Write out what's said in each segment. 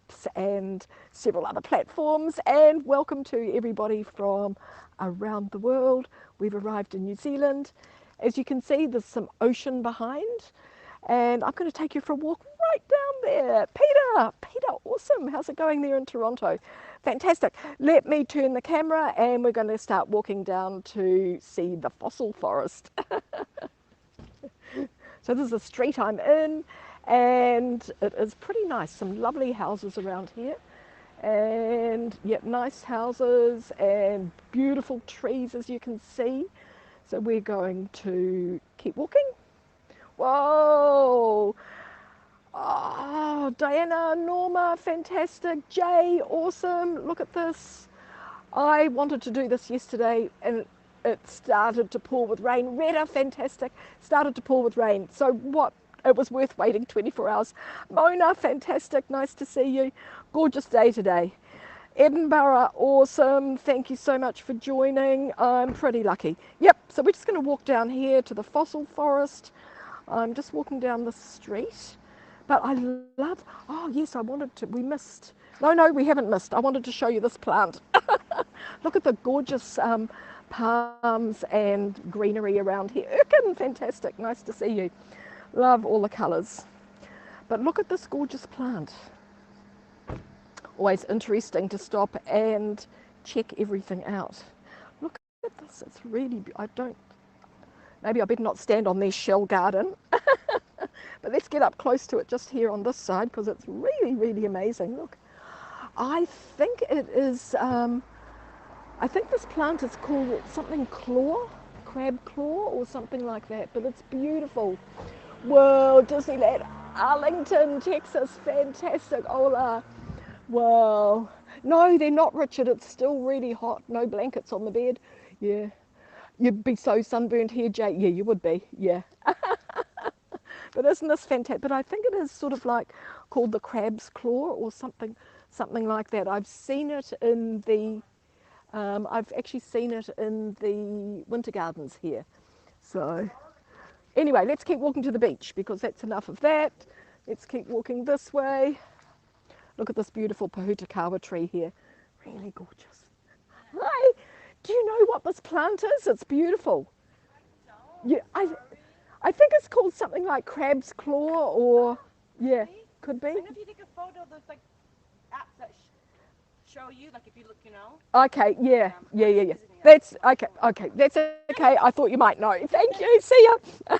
apps and several other platforms, and welcome to everybody from around the world. We've arrived in New Zealand. As you can see, there's some ocean behind, and I'm going to take you for a walk right down there. Peter, awesome. How's it going there in Toronto? Fantastic. Let me turn the camera and we're going to start walking down to see the fossil forest. So this is the street I'm in, and it is pretty nice. Some lovely houses around here, and yep, nice houses and beautiful trees, as you can see. So we're going to keep walking. Whoa! Oh, Diana, Norma, fantastic. Jay, awesome. Look at this. I wanted to do this yesterday and it started to pour with rain. Retta, fantastic. Started to pour with rain. So what? It was worth waiting 24 hours. Mona, fantastic. Nice to see you. Gorgeous day today. Edinburgh, awesome. Thank you so much for joining. I'm pretty lucky. Yep, so we're just going to walk down here to the fossil forest. I'm just walking down the street. But I love, oh yes, I wanted to, we missed. No, we haven't missed. I wanted to show you this plant. Look at the gorgeous palms and greenery around here. Erkin, fantastic. Nice to see you. Love all the colours. But look at this gorgeous plant. Always interesting to stop and check everything out. Look at this. It's really, maybe I better not stand on their shell garden. But let's get up close to it just here on this side because it's really, really amazing. Look, I think it is, I think this plant is called something claw, crab claw or something like that, but it's beautiful. Whoa, Disneyland, Arlington, Texas, fantastic. Hola. Whoa. No, they're not, Richard. It's still really hot. No blankets on the bed. Yeah. You'd be so sunburned here, Jay. Yeah, you would be. Yeah. But isn't this fantastic? But I think it is sort of like called the crab's claw or something like that. I've seen it in the, I've actually seen it in the winter gardens here. So anyway, let's keep walking to the beach because that's enough of that. Let's keep walking this way. Look at this beautiful Pahutakawa tree here. Really gorgeous. Hi, do you know what this plant is? It's beautiful. Yeah, I think it's called something like crab's claw or, yeah, could be. I know if you take a photo, there's like apps that show you, like if you look, you know. Okay, yeah. That's, okay, that's okay. I thought you might know. Thank you, see ya.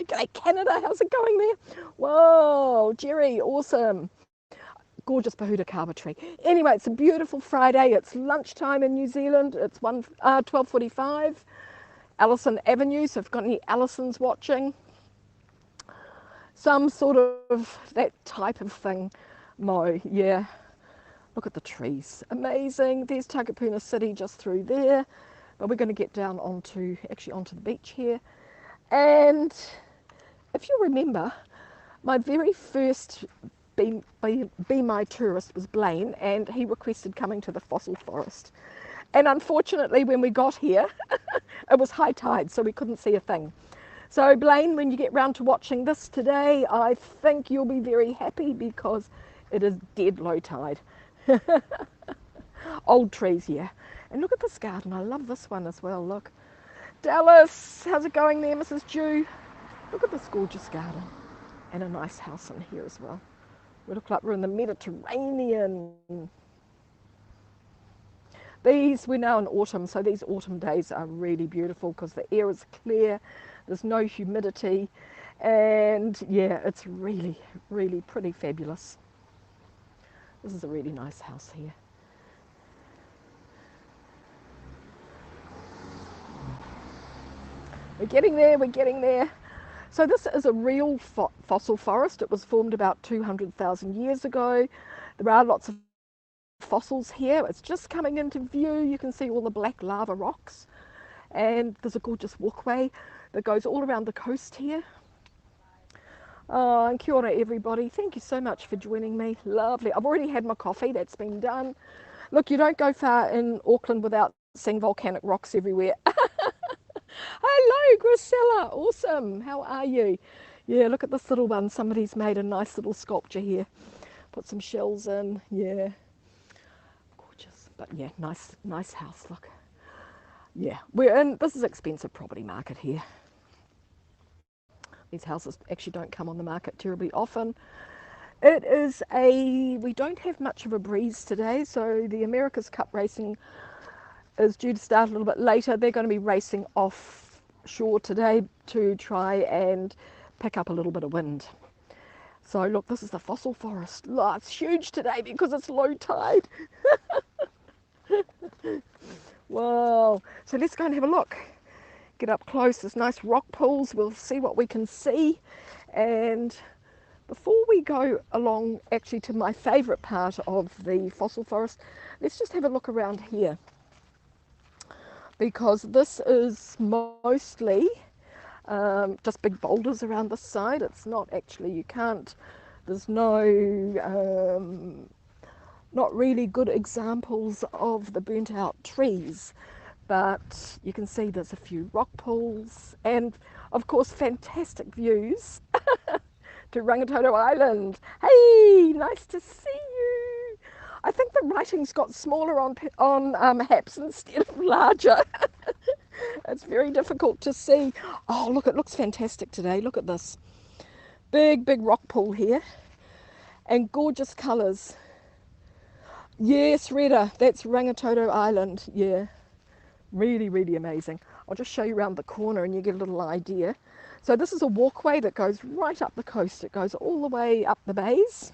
G'day Canada, how's it going there? Whoa, Jerry, awesome. Gorgeous Pahutakawa tree. Anyway, it's a beautiful Friday. It's lunchtime in New Zealand. It's 12:45. Allison Avenue, so if you've got any Allisons watching, some sort of that type of thing. Mo, yeah. Look at the trees, amazing. There's Takupuna City just through there, but we're going to get down onto the beach here. And if you remember, my very first Be My Tourist was Blaine, and he requested coming to the fossil forest. And unfortunately, when we got here, it was high tide, so we couldn't see a thing. So Blaine, when you get round to watching this today, I think you'll be very happy because it is dead low tide. Old trees, yeah. And look at this garden. I love this one as well. Look. Dallas, how's it going there, Mrs. Jew? Look at this gorgeous garden. And a nice house in here as well. We look like we're in the Mediterranean. We're now in autumn, so these autumn days are really beautiful because the air is clear, there's no humidity, and yeah, it's really, really pretty fabulous. This is a really nice house here. We're getting there. So this is a real fossil forest. It was formed about 200,000 years ago. There are lots of fossils here. It's just coming into view. You can see all the black lava rocks, and there's a gorgeous walkway that goes all around the coast here. Oh, and kia ora everybody. Thank you so much for joining me. Lovely. I've already had my coffee. That's been done. Look, you don't go far in Auckland without seeing volcanic rocks everywhere. Hello, Grisella. Awesome. How are you? Yeah, look at this little one. Somebody's made a nice little sculpture here. Put some shells in. Yeah, gorgeous. But yeah, nice house. Look. Yeah, we're in. This is expensive property market here. These houses actually don't come on the market terribly often. It is we don't have much of a breeze today, so the America's Cup racing is due to start a little bit later. They're going to be racing offshore today to try and pick up a little bit of wind. So look, this is the fossil forest. Oh, it's huge today because it's low tide. Wow. So let's go and have a look. Get up close. There's nice rock pools. We'll see what we can see. And before we go along actually to my favourite part of the fossil forest, let's just have a look around here. Because this is mostly just big boulders around the side. It's not actually, there's no, not really good examples of the burnt out trees. But you can see there's a few rock pools and of course fantastic views to Rangitoto Island. Hey, nice to see you. I think the writing's got smaller on HAPS instead of larger. It's very difficult to see. Oh, look, it looks fantastic today. Look at this. Big rock pool here and gorgeous colours. Yes, Reda, that's Rangitoto Island. Yeah, really amazing. I'll just show you around the corner and you get a little idea. So this is a walkway that goes right up the coast. It goes all the way up the bays.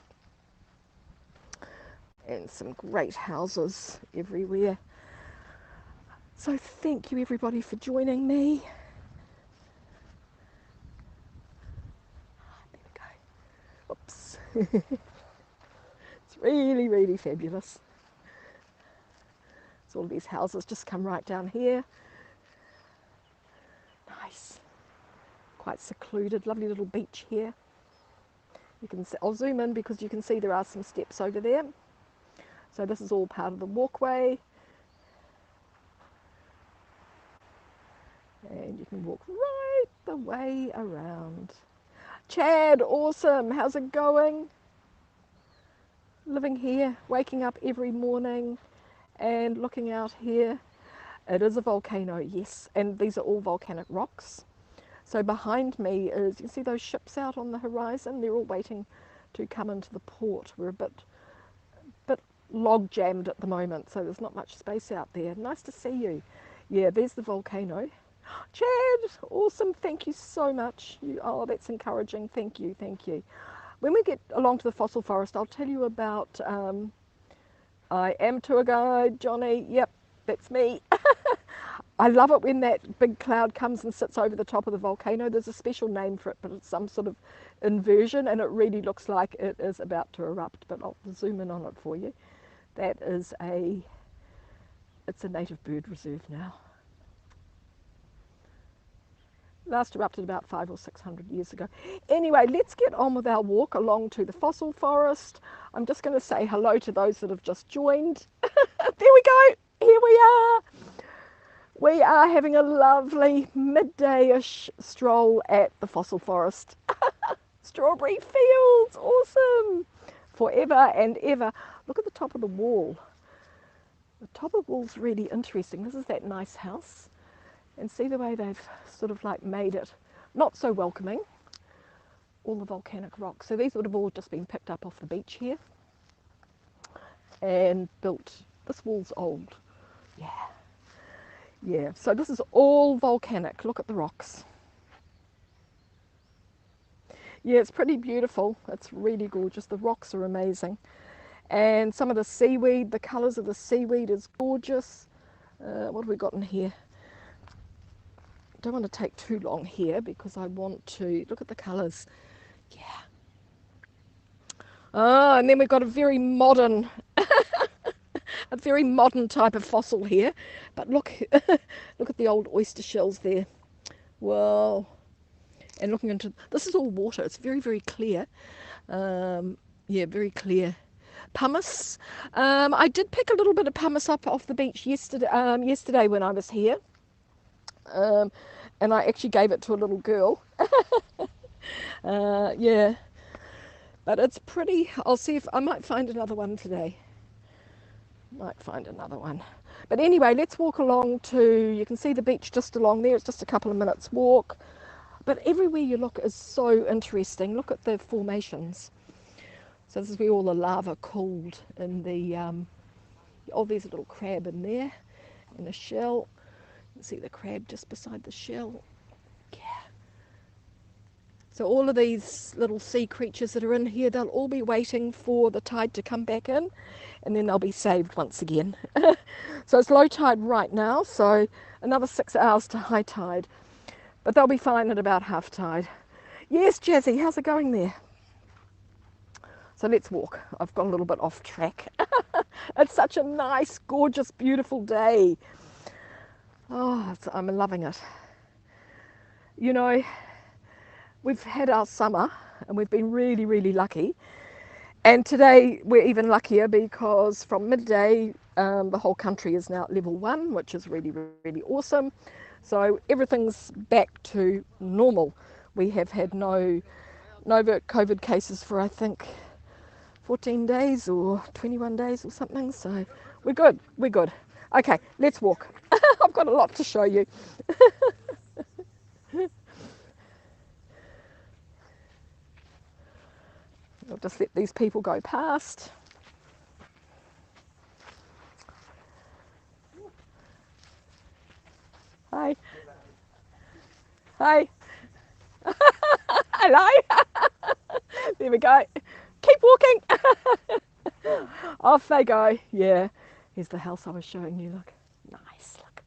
And some great houses everywhere. So thank you everybody for joining me. There we go. Oops. It's really fabulous. So all these houses just come right down here. Nice. Quite secluded, lovely little beach here. You can see, I'll zoom in because you can see there are some steps over there. So this is all part of the walkway. And you can walk right the way around. Chad, awesome. How's it going? Living here, waking up every morning and looking out here. It is a volcano, yes, and these are all volcanic rocks. So behind me is, you can see those ships out on the horizon. They're all waiting to come into the port. We're a bit log jammed at the moment, so there's not much space out there. Nice to see you. Yeah, there's the volcano. Chad, awesome, thank you so much. Oh, that's encouraging, thank you. When we get along to the fossil forest, I'll tell you about, I am tour guide, Johnny, yep, that's me. I love it when that big cloud comes and sits over the top of the volcano. There's a special name for it, but it's some sort of inversion and it really looks like it is about to erupt, but I'll zoom in on it for you. That is it's a native bird reserve now. Last erupted about 500 or 600 years ago. Anyway, let's get on with our walk along to the fossil forest. I'm just going to say hello to those that have just joined. There we go. Here we are. We are having a lovely midday-ish stroll at the fossil forest. Strawberry fields, awesome. Forever and ever. Look at the top of the wall. The top of the wall's really interesting. This is that nice house. And see the way they've sort of like made it not so welcoming. All the volcanic rocks. So these would have all just been picked up off the beach here and built. This wall's old. Yeah, so this is all volcanic. Look at the rocks. Yeah, it's pretty beautiful. It's really gorgeous. The rocks are amazing. And some of the seaweed, the colours of the seaweed is gorgeous. What have we got in here? Don't want to take too long here because I want to look at the colours. Yeah. Oh, and then we've got a very modern a very modern type of fossil here. But look look at the old oyster shells there. Whoa. And looking into this is all water. It's very clear. Yeah, very clear. Pumice. I did pick a little bit of pumice up off the beach yesterday when I was here. And I actually gave it to a little girl. Yeah, But it's pretty. I'll see if I might find another one today. Might find another one. But anyway, let's walk along to, you can see the beach just along there. It's just a couple of minutes walk. But everywhere you look is so interesting. Look at the formations. So this is where all the lava cooled in the, oh, there's a little crab in there and a shell. You can see the crab just beside the shell. Yeah. So all of these little sea creatures that are in here, they'll all be waiting for the tide to come back in, and then they'll be saved once again. So it's low tide right now, so another 6 hours to high tide. But they'll be fine at about half tide. Yes, Jazzy, how's it going there? So let's walk. I've got a little bit off track. It's such a nice, gorgeous, beautiful day. Oh, I'm loving it. You know, we've had our summer and we've been really, really lucky. And today we're even luckier because from midday the whole country is now at level 1, which is really, really awesome. So everything's back to normal. We have had no COVID cases for, I think, 14 days or 21 days or something. So we're good. We're good. Okay, let's walk. I've got a lot to show you. I'll just let these people go past. Hi. Hi. Hello. There we go. Keep walking. Off they go. Yeah. Here's the house I was showing you. Look. Nice. Look.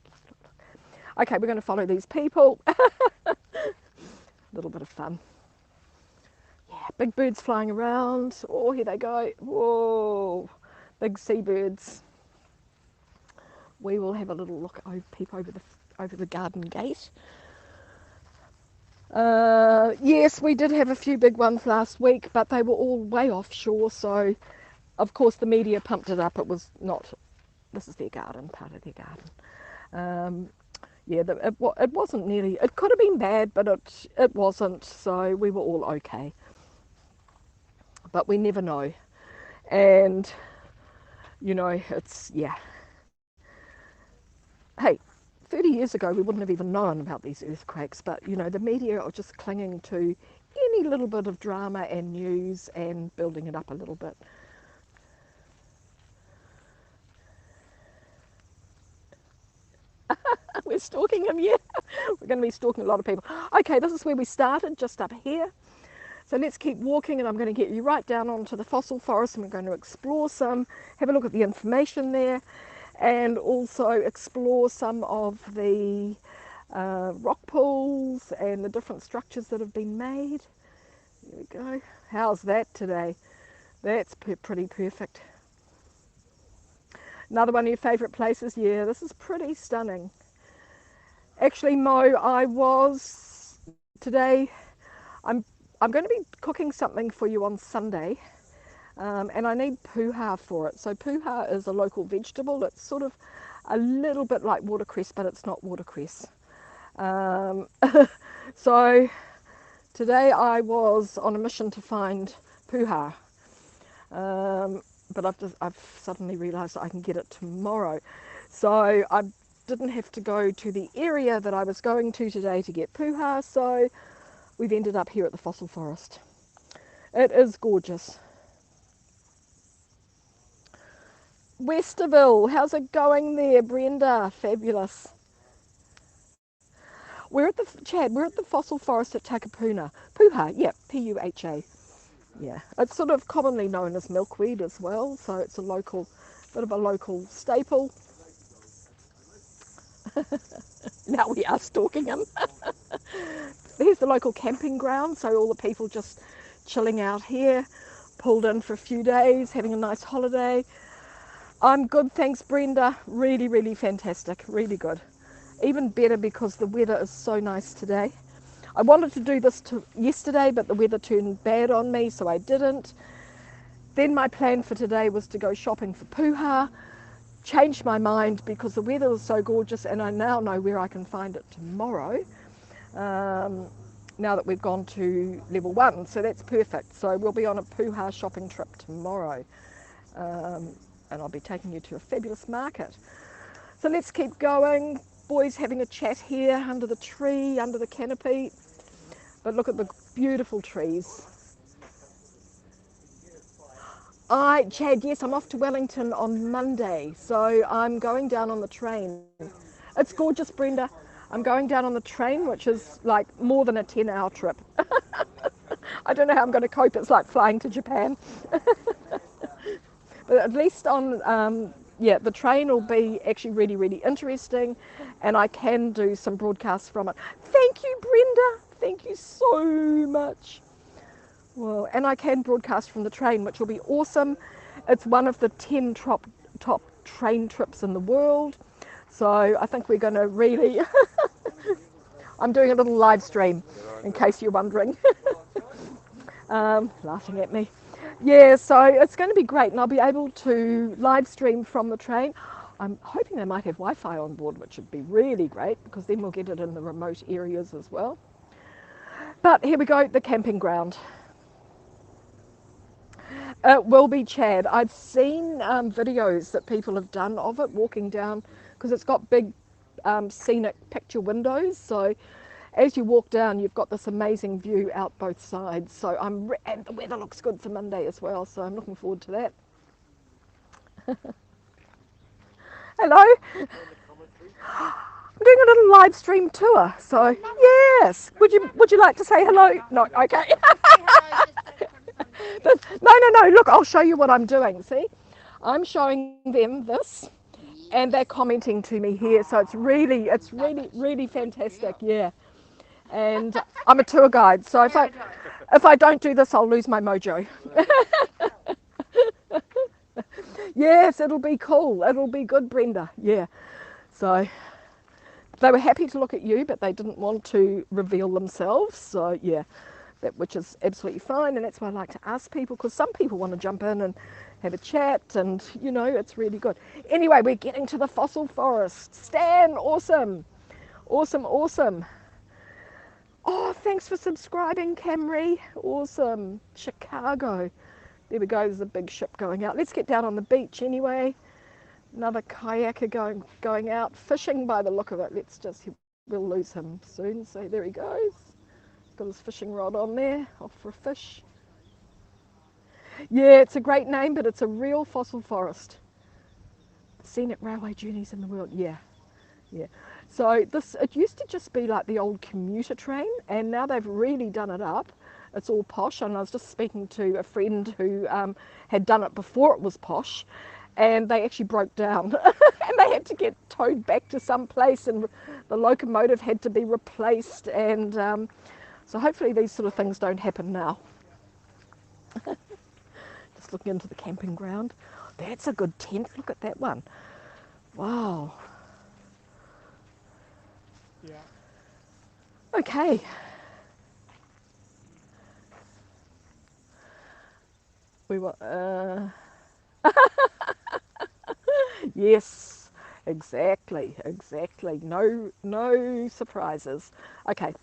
Okay, we're going to follow these people. A little bit of fun. Yeah, big birds flying around. Oh, here they go. Whoa. Big seabirds. We will have a little look, peep over the garden gate. Yes, we did have a few big ones last week, but they were all way offshore, so of course the media pumped it up. It was not, this is their garden, part of their garden. Yeah, it wasn't nearly, it could have been bad, but it wasn't, so we were all okay. But we never know. And, you know, it's, yeah. Hey, 30 years ago we wouldn't have even known about these earthquakes, but you know, the media are just clinging to any little bit of drama and news and building it up a little bit. We're stalking him, yeah. We're going to be stalking a lot of people. Okay, this is where we started, just up here. So let's keep walking, and I'm going to get you right down onto the fossil forest, and we're going to explore some, have a look at the information there, and also explore some of the rock pools and the different structures that have been made. There we go. How's that today? That's pretty perfect. Another one of your favourite places? Yeah, this is pretty stunning. Actually, Mo, I was today, I'm going to be cooking something for you on Sunday. And I need puha for it. So puha is a local vegetable. It's sort of a little bit like watercress, but it's not watercress. So today I was on a mission to find puha. But I've suddenly realised that I can get it tomorrow. So I didn't have to go to the area that I was going to today to get puha. So we've ended up here at the fossil forest. It is gorgeous. Westerville, how's it going there, Brenda? Fabulous. We're at the fossil forest at Takupuna. Puha, yeah, P-U-H-A. Yeah, it's sort of commonly known as milkweed as well, so it's a local, bit of a local staple. Now we are stalking him. Here's the local camping ground, so all the people just chilling out here, pulled in for a few days, having a nice holiday. I'm good, thanks Brenda. Really, really fantastic, really good. Even better because the weather is so nice today. I wanted to do this yesterday, but the weather turned bad on me, so I didn't. Then my plan for today was to go shopping for puha. Changed my mind because the weather was so gorgeous, and I now know where I can find it tomorrow. now that we've gone to level 1, so that's perfect. So we'll be on a Puha shopping trip tomorrow, and I'll be taking you to a fabulous market. So let's keep going. Boys having a chat here under the tree, under the canopy. But look at the beautiful trees. Chad, yes, I'm off to Wellington on Monday, so I'm going down on the train. It's gorgeous, Brenda. I'm going down on the train, which is like more than a 10-hour trip. I don't know how I'm going to cope. It's like flying to Japan. But at least on, the train will be actually really, really interesting, and I can do some broadcasts from it. Thank you, Brenda. Thank you so much. Well, and I can broadcast from the train, which will be awesome. It's one of the 10 top train trips in the world. So I think we're going to really... I'm doing a little live stream, in case you're wondering. Laughing at me. Yeah, so it's going to be great, and I'll be able to live stream from the train. I'm hoping they might have Wi-Fi on board, which would be really great, because then we'll get it in the remote areas as well. But here we go, the camping ground. It will be, Chad. I've seen videos that people have done of it, walking down, because it's got big scenic picture windows, so as you walk down you've got this amazing view out both sides. So and the weather looks good for Monday as well, so I'm looking forward to that. Hello. I'm doing a little live stream tour, so yes. Would you like to say hello? No, okay. No, look, I'll show you what I'm doing. See, I'm showing them this, and they're commenting to me here, so it's really fantastic. Yeah. And I'm a tour guide, so if I don't do this, I'll lose my mojo. Yes, it'll be cool. It'll be good, Brenda. Yeah. So they were happy to look at you, but they didn't want to reveal themselves. So yeah, which is absolutely fine, and that's why I like to ask people, because some people want to jump in and have a chat, and you know, it's really good. Anyway, we're getting to the fossil forest. Stan, awesome. Oh, thanks for subscribing, Camry. Awesome. Chicago. There we go, there's a big ship going out. Let's get down on the beach anyway. Another kayaker going out, fishing by the look of it. We'll lose him soon. So there he goes. Got his fishing rod on there, off for a fish. Yeah, it's a great name, but it's a real fossil forest. Scenic railway journeys in the world, yeah. So it used to just be like the old commuter train, and now they've really done it up. It's all posh, and I was just speaking to a friend who had done it before it was posh, and they actually broke down and they had to get towed back to some place, and the locomotive had to be replaced, and so hopefully these sort of things don't happen now. Just looking into the camping ground. That's a good tent. Look at that one. Wow. Yeah. Okay. We were. Yes, exactly. No surprises. Okay.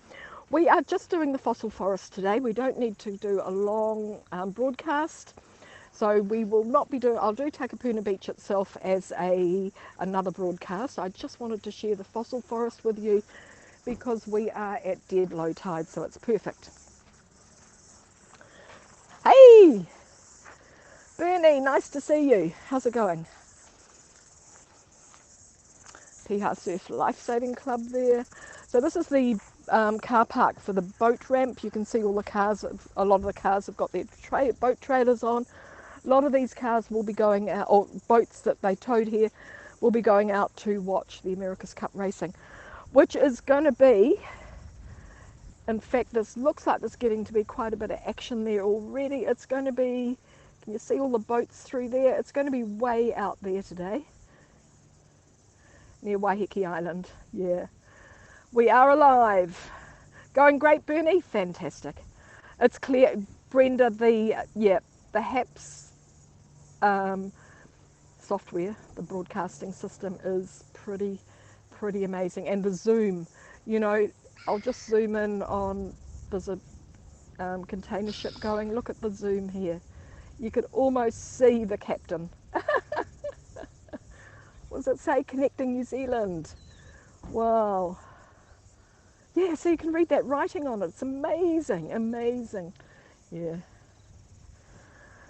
We are just doing the fossil forest today. We don't need to do a long broadcast. So we will not be doing, I'll do Takupuna Beach itself as another broadcast. I just wanted to share the fossil forest with you because we are at dead low tide, so it's perfect. Hey, Bernie, nice to see you. How's it going? Piha Surf Lifesaving Club there. So this is the car park for the boat ramp. You can see all the cars, a lot of the cars have got their boat trailers on. A lot of these cars will be going out, or boats that they towed here will be going out to watch the America's Cup racing, which is going to be, in fact, this looks like there's getting to be quite a bit of action there already. It's going to be, can you see all the boats through there? It's going to be way out there today, near Waiheke Island. Yeah, we are alive. Going great, Bernie? Fantastic. It's clear, Brenda, the HAPS software, the broadcasting system is pretty amazing, and the zoom, you know, I'll just zoom in on there's a container ship going. Look at the zoom here. You could almost see the captain. What does it say? Connecting New Zealand. Wow. Yeah, so you can read that writing on it. It's amazing, amazing. Yeah.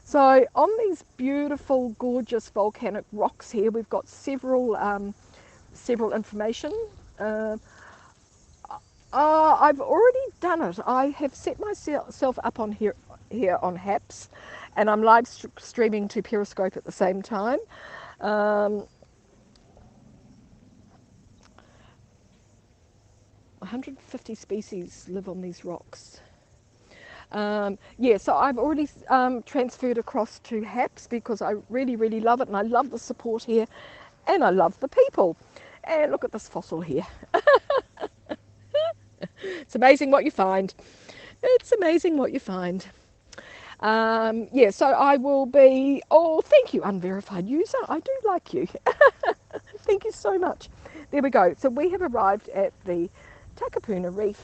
So on these beautiful, gorgeous volcanic rocks here, we've got several information. I've already done it. I have set myself up on here on HAPS, and I'm live streaming to Periscope at the same time. 150 species live on these rocks. Yeah, so I've already transferred across to HAPS because I really, really love it, and I love the support here, and I love the people. And look at this fossil here. It's amazing what you find. It's amazing what you find. Yeah, so I will be, oh, thank you, unverified user. I do like you. Thank you so much. There we go. So we have arrived at the Takupuna Reef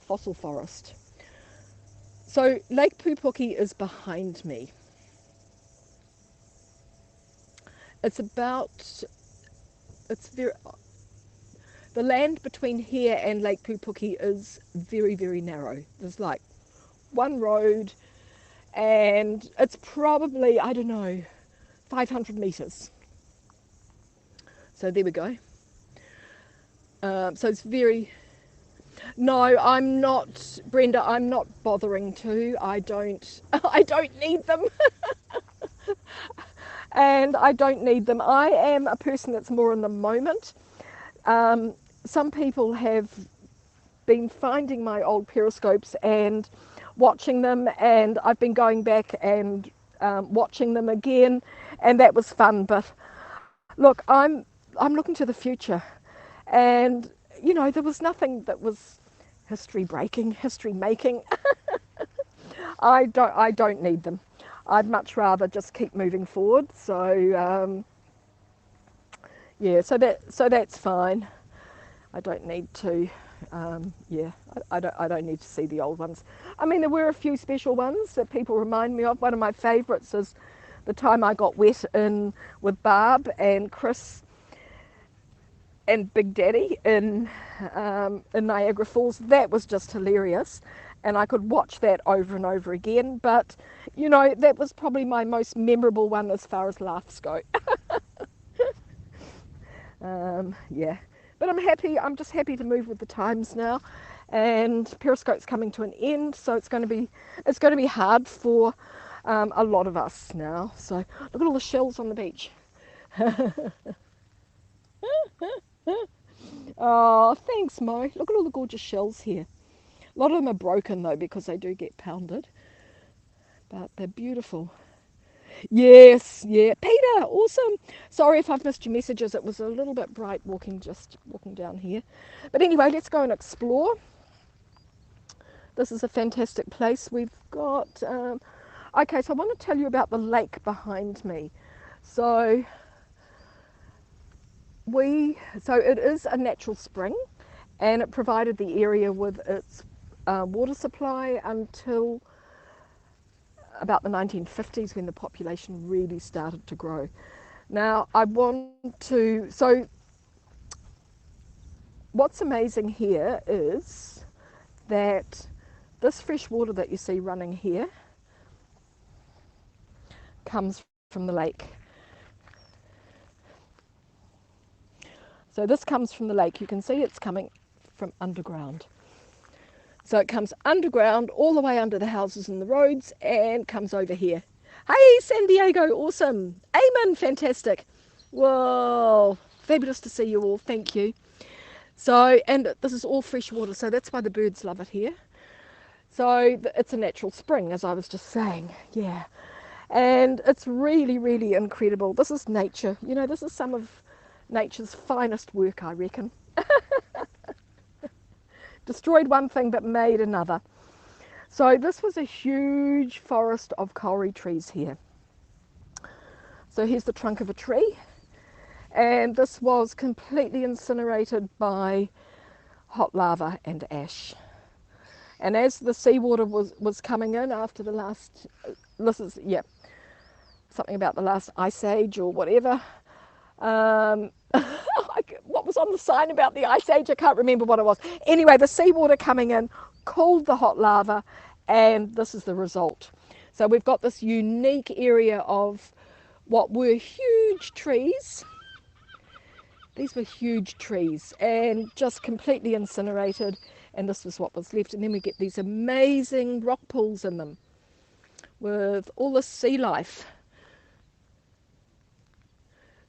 fossil forest. So Lake Pupuki is behind me. The land between here and Lake Pupuki is very, very narrow. There's like one road, and it's probably, I don't know, 500 meters. So there we go. So it's very, no, I'm not, Brenda, I'm not bothering to. I don't need them. And I don't need them. I am a person that's more in the moment. Some people have been finding my old periscopes and watching them, and I've been going back and watching them again, and that was fun. But look, I'm looking to the future, and you know, there was nothing that was history breaking, history making. I don't need them. I'd much rather just keep moving forward. So yeah, so that's fine. I don't need to. Yeah, I don't need to see the old ones. I mean, there were a few special ones that people remind me of. One of my favourites is the time I got wet in with Barb and Chris and Big Daddy in Niagara Falls. That was just hilarious, and I could watch that over and over again. But you know, that was probably my most memorable one as far as laughs go. Yeah, but I'm happy. I'm just happy to move with the times now, and Periscope's coming to an end, so it's going to be hard for a lot of us now. So look at all the shells on the beach. Oh, thanks, Mo. Look at all the gorgeous shells here. A lot of them are broken though because they do get pounded, but they're beautiful. Yes, yeah. Peter, awesome. Sorry if I've missed your messages. It was a little bit bright walking down here. But anyway, let's go and explore. This is a fantastic place. We've got, okay, so I want to tell you about the lake behind me. So it is a natural spring, and it provided the area with its water supply until about the 1950s, when the population really started to grow. Now so what's amazing here is that this fresh water that you see running here comes from the lake. So this comes from the lake. You can see it's coming from underground. So it comes underground, all the way under the houses and the roads, and comes over here. Hey, San Diego, awesome. Amen, fantastic. Whoa, fabulous to see you all, thank you. So, and this is all fresh water, so that's why the birds love it here. So it's a natural spring, as I was just saying, yeah. And it's really, really incredible. This is nature. You know, this is some of nature's finest work, I reckon. Destroyed one thing but made another. So this was a huge forest of kauri trees here. So here's the trunk of a tree, and this was completely incinerated by hot lava and ash. And as the seawater was coming in after the last, this is, yeah, something about the last ice age or whatever. What was on the sign about the ice age? I can't remember what it was. Anyway, the seawater coming in cooled the hot lava, and this is the result. So we've got this unique area of what were huge trees. These were huge trees and just completely incinerated, and this was what was left. And then we get these amazing rock pools in them with all this sea life.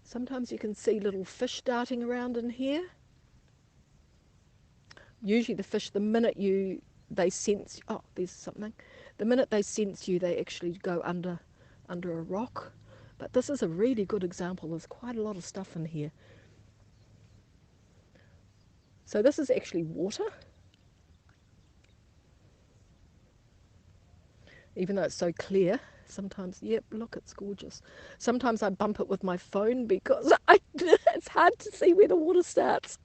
Sometimes you can see little fish darting around in here. Usually the fish, the minute they sense, oh, there's something. The minute they sense you, they actually go under a rock. But this is a really good example. There's quite a lot of stuff in here. So this is actually water. Even though it's so clear, sometimes, yep, look, it's gorgeous. Sometimes I bump it with my phone because it's hard to see where the water starts.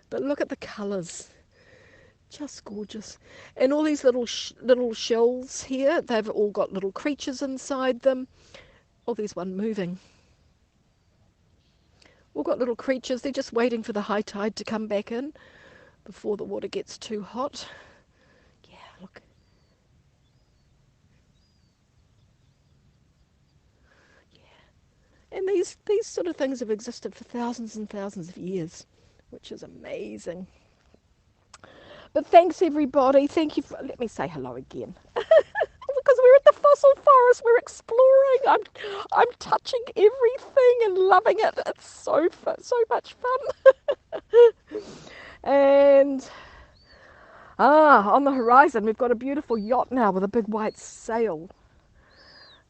But look at the colours, just gorgeous. And all these little shells here, they've all got little creatures inside them. Oh, there's one moving. All got little creatures, they're just waiting for the high tide to come back in before the water gets too hot. Yeah, look. Yeah. And these sort of things have existed for thousands and thousands of years, which is amazing. But thanks everybody. Thank you for, let me say hello again. Because we're at the fossil forest, we're exploring. I'm touching everything and loving it. It's so much fun. And on the horizon we've got a beautiful yacht now with a big white sail.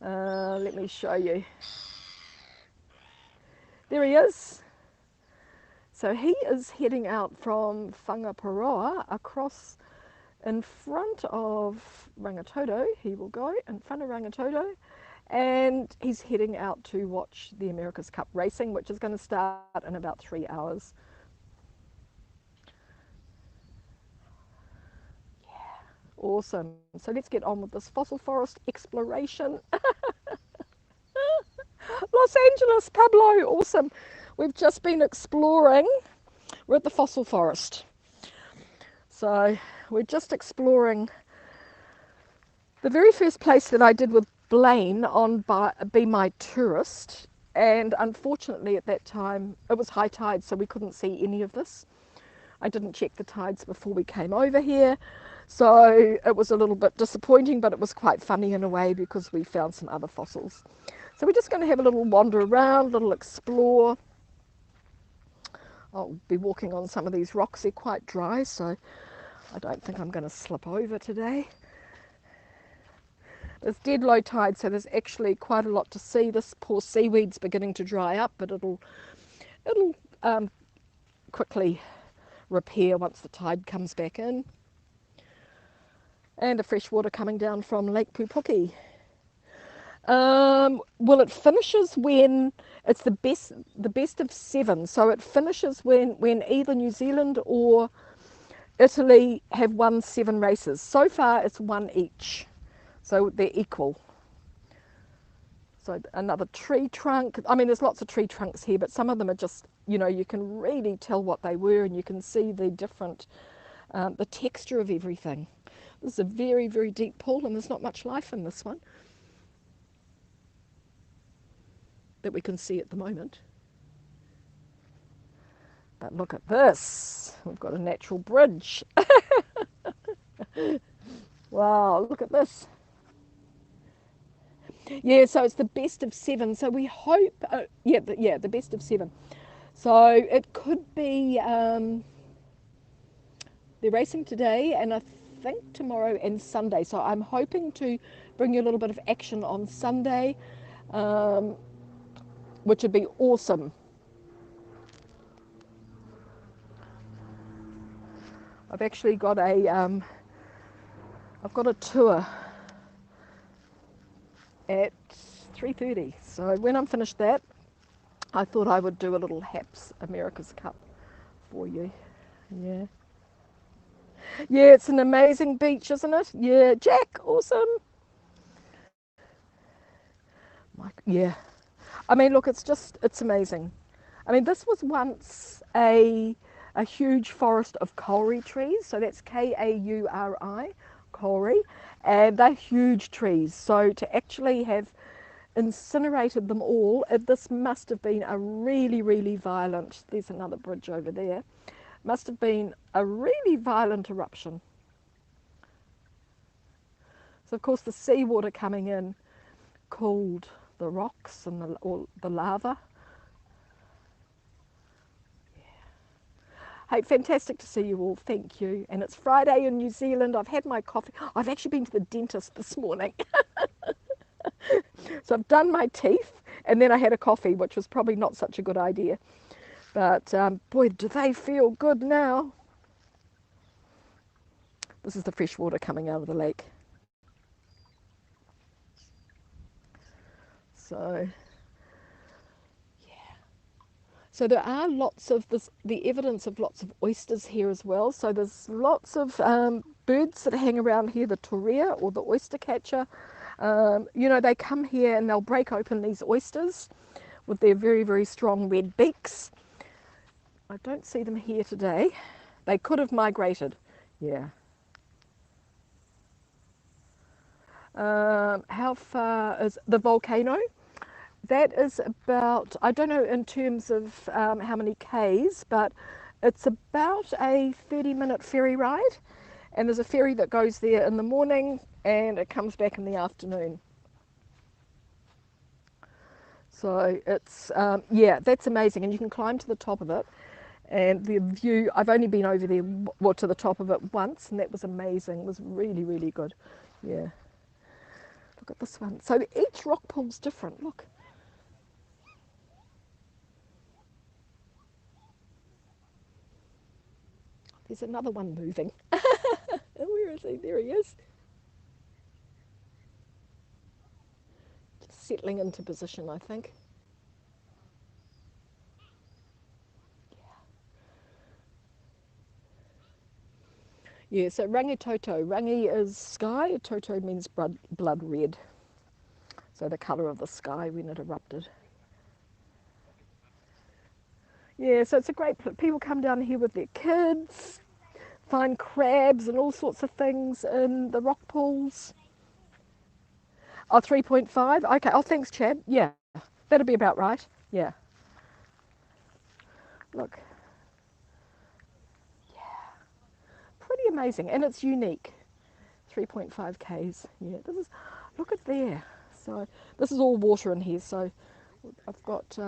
Let me show you. There he is. So he is heading out from Whangaparoa across in front of Rangitoto. He will go in front of Rangitoto, and he's heading out to watch the America's Cup racing, which is going to start in about 3 hours. Yeah, awesome. So let's get on with this fossil forest exploration. Los Angeles, Pablo, awesome. We've just been exploring. We're at the fossil forest. So we're just exploring the very first place that I did with Blaine on Be My Tourist. And unfortunately at that time, it was high tide, so we couldn't see any of this. I didn't check the tides before we came over here. So it was a little bit disappointing, but it was quite funny in a way because we found some other fossils. So we're just going to have a little wander around, a little explore. I'll be walking on some of these rocks. They're quite dry, so I don't think I'm going to slip over today. It's dead low tide, so there's actually quite a lot to see. This poor seaweed's beginning to dry up, but it'll quickly repair once the tide comes back in. And the fresh water coming down from Lake Pupuki. Well, it finishes when it's the best of 7. So it finishes when either New Zealand or Italy have won 7 races. So far, it's 1 each. So they're equal. So another tree trunk. I mean, there's lots of tree trunks here, but some of them are just, you know, you can really tell what they were, and you can see the different, the texture of everything. This is a very, very deep pool, and there's not much life in this one that we can see at the moment. But look at this. We've got a natural bridge. Wow, look at this. Yeah, so it's the best of 7. So we hope, the best of 7. So it could be, they're racing today and I think tomorrow and Sunday. So I'm hoping to bring you a little bit of action on Sunday, which would be awesome. I've actually got a tour at 3:30. So when I'm finished that, I thought I would do a little HAPS America's Cup for you. Yeah. Yeah, it's an amazing beach, isn't it? Yeah, Jack, awesome. Yeah. I mean, look, it's amazing. I mean, this was once a huge forest of kauri trees. So that's Kauri, kauri, and they're huge trees. So to actually have incinerated them all, this must have been a really, really violent. There's another bridge over there. Must have been a really violent eruption. So of course the seawater coming in cooled the rocks and the lava. Hey, fantastic to see you all. Thank you. And it's Friday in New Zealand. I've had my coffee. I've actually been to the dentist this morning. So I've done my teeth and then I had a coffee, which was probably not such a good idea. But boy, do they feel good now. This is the fresh water coming out of the lake. So, yeah. So there are lots of the evidence of lots of oysters here as well. So there's lots of birds that hang around here, the torea or the oyster catcher. You know, they come here and they'll break open these oysters with their very, very strong red beaks. I don't see them here today. They could have migrated. Yeah. How far is the volcano? That is about, I don't know in terms of how many Ks, but it's about a 30-minute ferry ride. And there's a ferry that goes there in the morning and it comes back in the afternoon. So it's, yeah, that's amazing. And you can climb to the top of it. And the view, I've only been over there, well, to the top of it once, and that was amazing. It was really, really good. Yeah. Look at this one. So each rock pool's different. Look. There's another one moving. Where is he? There he is. Just settling into position, I think. Yeah, so rangi toto. Rangi is sky, toto means blood red. So the colour of the sky when it erupted. Yeah, so it's a great people come down here with their kids, find crabs and all sorts of things in the rock pools. Oh, 3.5? Okay, oh thanks Chad. Yeah, that'll be about right. Yeah. Look, pretty amazing and it's unique. 3.5 Ks. Yeah, this is, look at there. So this is all water in here, so I've got,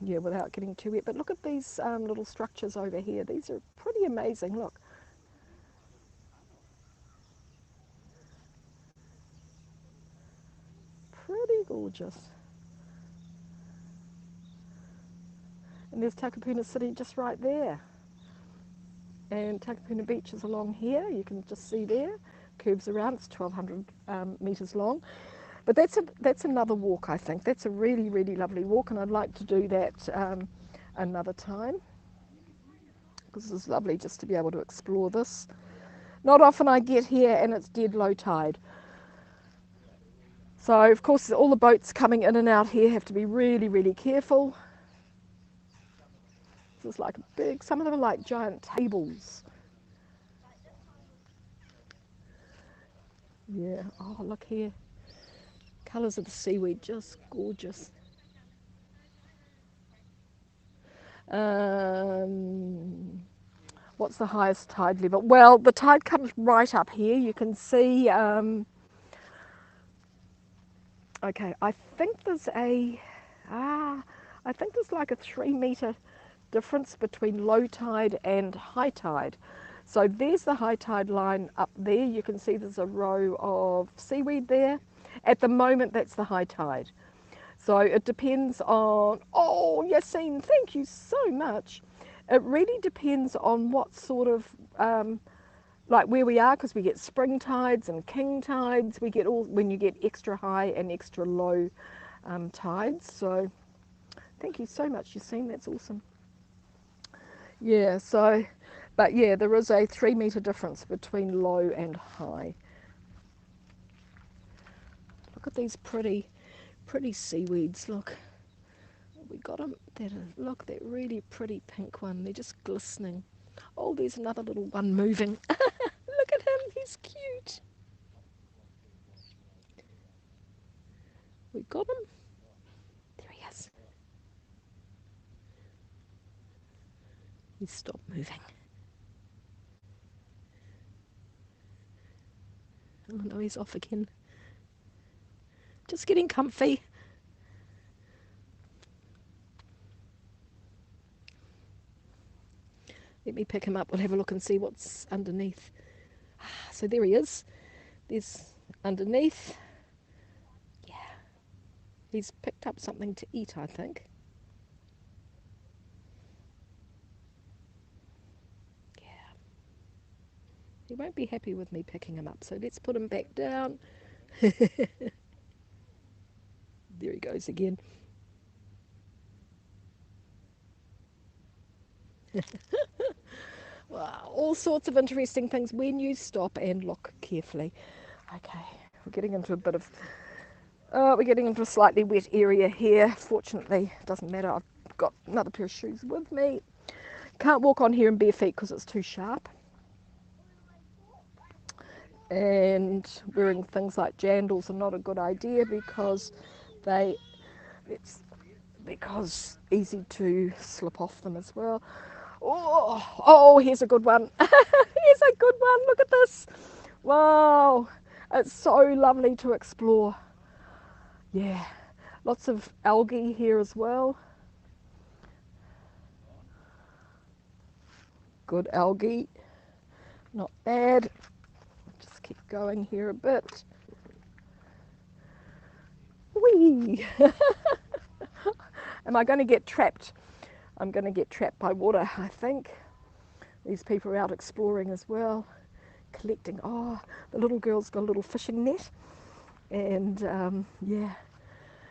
yeah, without getting too wet, but look at these little structures over here. These are pretty amazing, look. Pretty gorgeous. And there's Takupuna City just right there. And Takupuna Beach is along here, you can just see there. Curves around, it's 1,200 metres long. But that's another walk, I think. That's a really, really lovely walk, and I'd like to do that another time. Because it's lovely just to be able to explore this. Not often I get here and it's dead low tide. So of course all the boats coming in and out here have to be really, really careful. This is like a big, some of them are like giant tables. Yeah, oh look here. Colours of the seaweed, just gorgeous. What's the highest tide level? Well, the tide comes right up here. You can see, okay, I think there's I think there's like a 3 metre difference between low tide and high tide. So there's the high tide line up there. You can see there's a row of seaweed there. At the moment, that's the high tide. So it depends on, oh, Yassine, thank you so much. It really depends on what sort of, like where we are, because we get spring tides and king tides. We get all, when you get extra high and extra low tides. So thank you so much, Yassine, that's awesome. Yeah, so, But yeah, there is a 3 metre difference between low and high. Look at these pretty seaweeds, look. We got them. Look, that really pretty pink one. They're just glistening. Oh, there's another little one moving. Look at him, he's cute. We got him. There he is. He's stopped moving. Oh no, he's off again. Just getting comfy. Let me pick him up. We'll have a look and see what's underneath. So there he is. There's underneath. Yeah. He's picked up something to eat, I think. Yeah. He won't be happy with me picking him up, so let's put him back down. There he goes again. Wow, all sorts of interesting things when you stop and look carefully. Okay, we're getting into a bit of we're getting into a slightly wet area here. Fortunately, it doesn't matter, I've got another pair of shoes with me. Can't walk on here in bare feet because it's too sharp. And wearing things like jandals are not a good idea because it's easy to slip off them as well. Oh, here's a good one. Here's a good one. Look at this. Wow. It's so lovely to explore. Yeah. Lots of algae here as well. Good algae. Not bad. Just keep going here a bit. Whee! Am I going to get trapped? I'm going to get trapped by water, I think. These people are out exploring as well, collecting. Oh, the little girl's got a little fishing net. And yeah.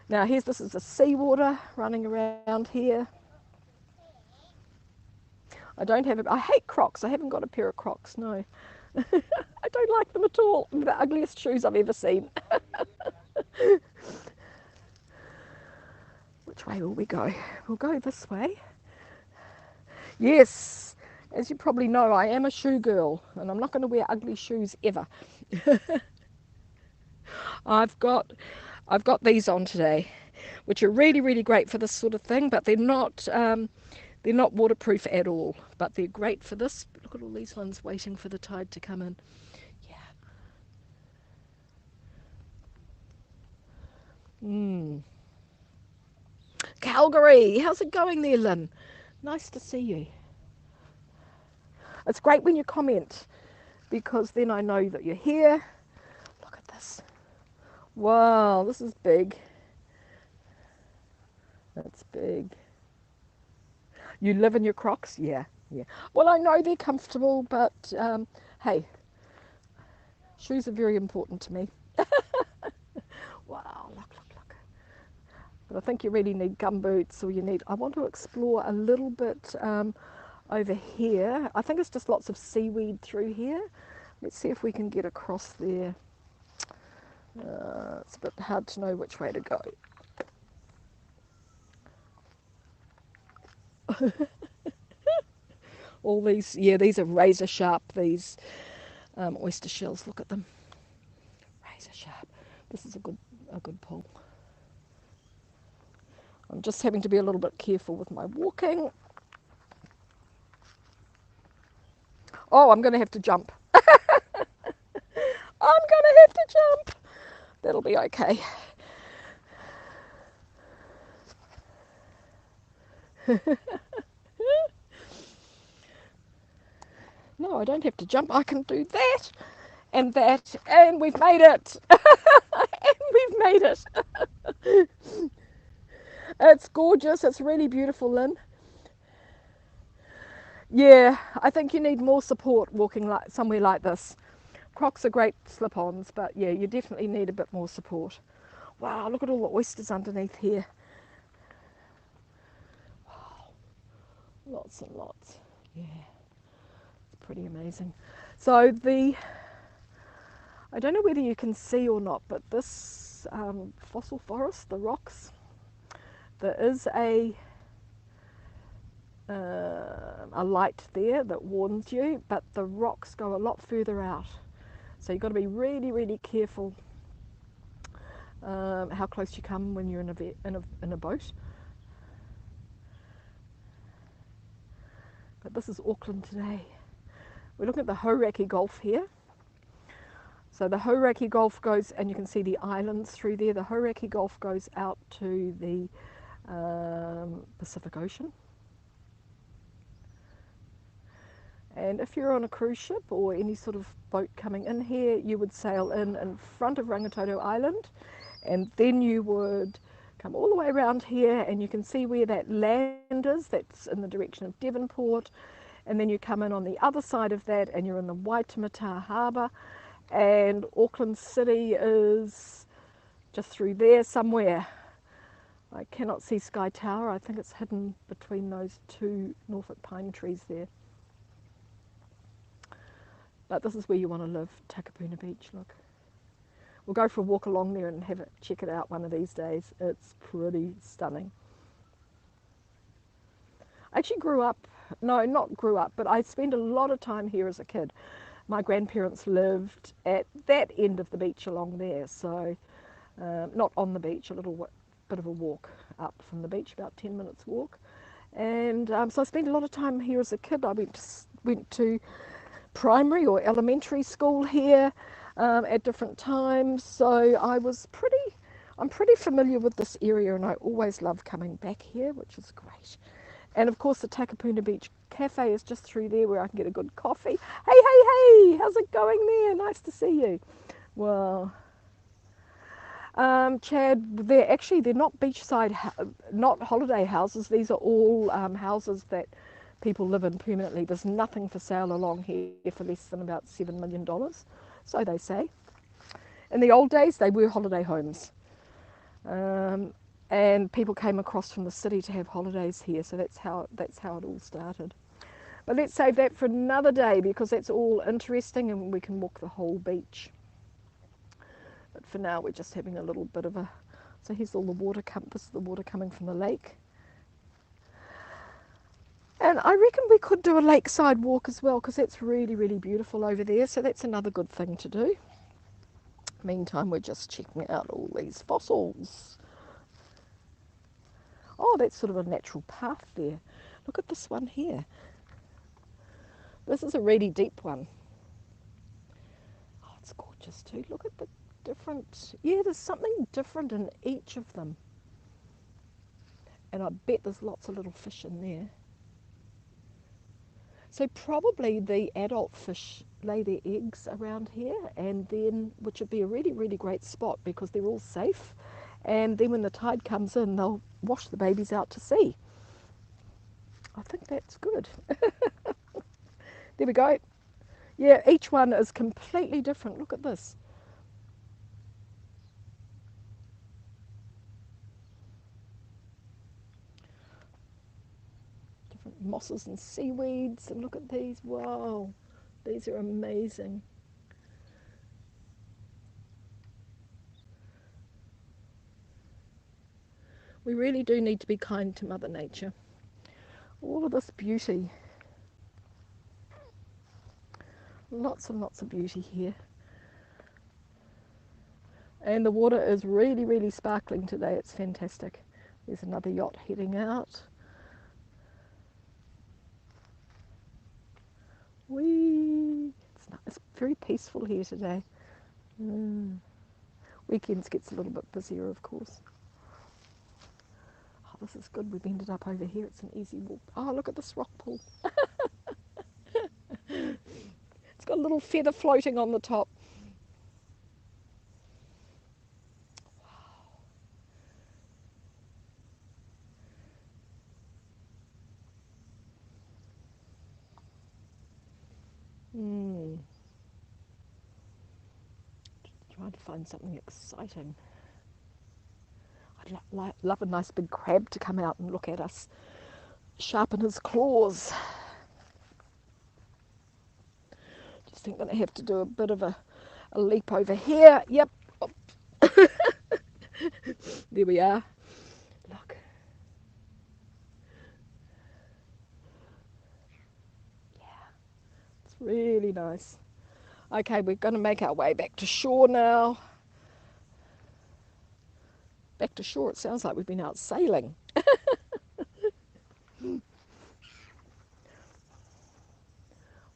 Now this is the seawater running around here. I hate Crocs. I haven't got a pair of Crocs, no. I don't like them at all. They're the ugliest shoes I've ever seen. Which way will we go? We'll go this way. Yes, as you probably know, I am a shoe girl and I'm not going to wear ugly shoes ever. I've got these on today, which are really, really great for this sort of thing, but they're not waterproof at all, but they're great for this. Look at all these ones waiting for the tide to come in. Yeah. Calgary, how's it going there, Lynn? Nice to see you. It's great when you comment because then I know that you're here. Look at this. Wow, this is big. That's big. You live in your Crocs? Yeah. Well, I know they're comfortable, but hey, shoes are very important to me. Wow, look. But I think you really need gumboots, or I want to explore a little bit over here. I think it's just lots of seaweed through here. Let's see if we can get across there. It's a bit hard to know which way to go. All these are razor sharp, these oyster shells. Look at them. Razor sharp. This is a good pull. I'm just having to be a little bit careful with my walking. Oh, I'm going to have to jump. I'm going to have to jump. That'll be okay. No, I don't have to jump. I can do that and that, and we've made it. And we've made it. It's gorgeous. It's really beautiful, Lynn. Yeah, I think you need more support walking somewhere like this. Crocs are great slip-ons, but yeah, you definitely need a bit more support. Wow, look at all the oysters underneath here. Wow, lots and lots. Yeah. pretty amazing. So I don't know whether you can see or not, but this fossil forest, the rocks, there is a light there that warns you, but the rocks go a lot further out. So you've got to be really, really careful how close you come when you're in a boat. But this is Auckland today. We're looking at the Hauraki Golf here. So the Hauraki Golf goes, and you can see the islands through there. The Hauraki Golf goes out to the Pacific Ocean. And if you're on a cruise ship or any sort of boat coming in here, you would sail in front of Rangitoto Island, and then you would come all the way around here, and you can see where that land is. That's in the direction of Devonport, and then you come in on the other side of that and you're in the Waitemata Harbour, and Auckland City is just through there somewhere. I cannot see Sky Tower. I think it's hidden between those two Norfolk pine trees there. But this is where you want to live, Takupuna Beach. Look, we'll go for a walk along there and check it out one of these days. It's pretty stunning. I actually but I spent a lot of time here as a kid. My grandparents lived at that end of the beach along there, so not on the beach, a little bit of a walk up from the beach, about 10 minutes walk. And so I spent a lot of time here as a kid. I went to primary or elementary school here at different times, so I'm pretty familiar with this area, and I always love coming back here, which is great. And of course the Takupuna Beach Cafe is just through there where I can get a good coffee. Hey, how's it going there? Nice to see you. Well, Chad, they're not beachside, not holiday houses. These are all houses that people live in permanently. There's nothing for sale along here for less than about $7 million, so they say. In the old days, they were holiday homes. And people came across from the city to have holidays here, so that's how it all started. But let's save that for another day, because that's all interesting and we can walk the whole beach. But for now, we're just having a little bit of a... So here's all the water. This is the water coming from the lake. And I reckon we could do a lakeside walk as well, because that's really, really beautiful over there. So that's another good thing to do. Meantime, we're just checking out all these fossils. Oh, that's sort of a natural path there. Look at this one here. This is a really deep one. Oh, it's gorgeous too. Look at the different... Yeah, there's something different in each of them. And I bet there's lots of little fish in there. So probably the adult fish lay their eggs around here, and then, which would be a really, really great spot because they're all safe. And then when the tide comes in, they'll wash the babies out to sea. I think that's good. There we go. Yeah, each one is completely different. Look at this. Different mosses and seaweeds, and look at these. Wow, these are amazing. We really do need to be kind to Mother Nature. All of this beauty. Lots and lots of beauty here. And the water is really, really sparkling today. It's fantastic. There's another yacht heading out. Whee! It's very peaceful here today. Weekends gets a little bit busier, of course. Oh, this is good. We've ended up over here. It's an easy walk. Oh, look at this rock pool. It's got a little feather floating on the top. Trying to find something exciting. I'd love a nice big crab to come out and look at us, sharpen his claws. think I'm going to have to do a bit of a leap over here. Yep. There we are. Look. Yeah, it's really nice. Okay, we're going to make our way back to shore now. Back to shore, it sounds like we've been out sailing.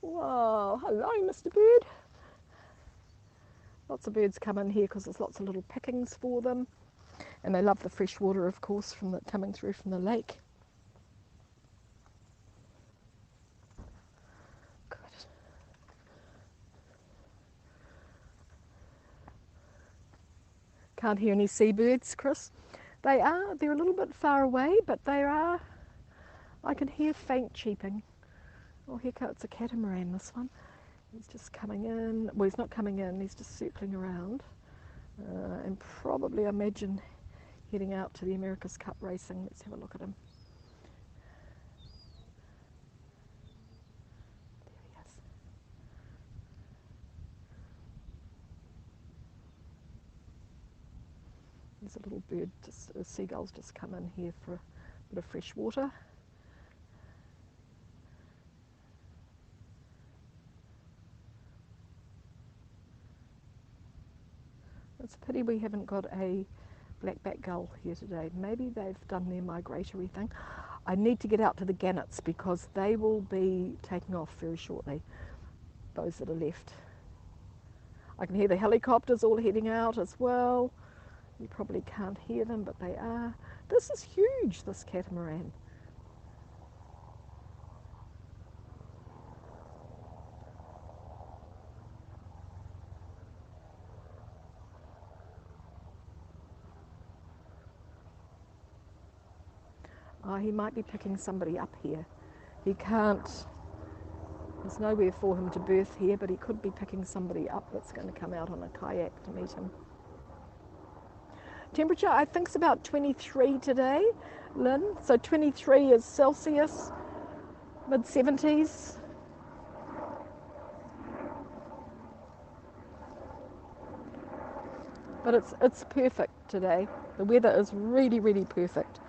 Whoa, hello, Mr. Bird. Lots of birds come in here because there's lots of little pickings for them. And they love the fresh water, of course, coming through from the lake. Good. Can't hear any seabirds, Chris. They're a little bit far away, but I can hear faint cheeping. Oh, here it's a catamaran, this one. He's just coming in. Well, he's not coming in, he's just circling around. And probably, I imagine, heading out to the America's Cup racing. Let's have a look at him. There he is. There's a little bird, a seagull's just come in here for a bit of fresh water. It's a pity we haven't got a blackback gull here today. Maybe they've done their migratory thing. I need to get out to the gannets because they will be taking off very shortly, those that are left. I can hear the helicopters all heading out as well. You probably can't hear them, but they are. This is huge, this catamaran. Oh, he might be picking somebody up here. He can't, there's nowhere for him to berth here, but he could be picking somebody up that's going to come out on a kayak to meet him. Temperature, I think, is about 23 today, Lynn. So 23 is Celsius, mid-70s. But it's perfect today. The weather is really, really perfect.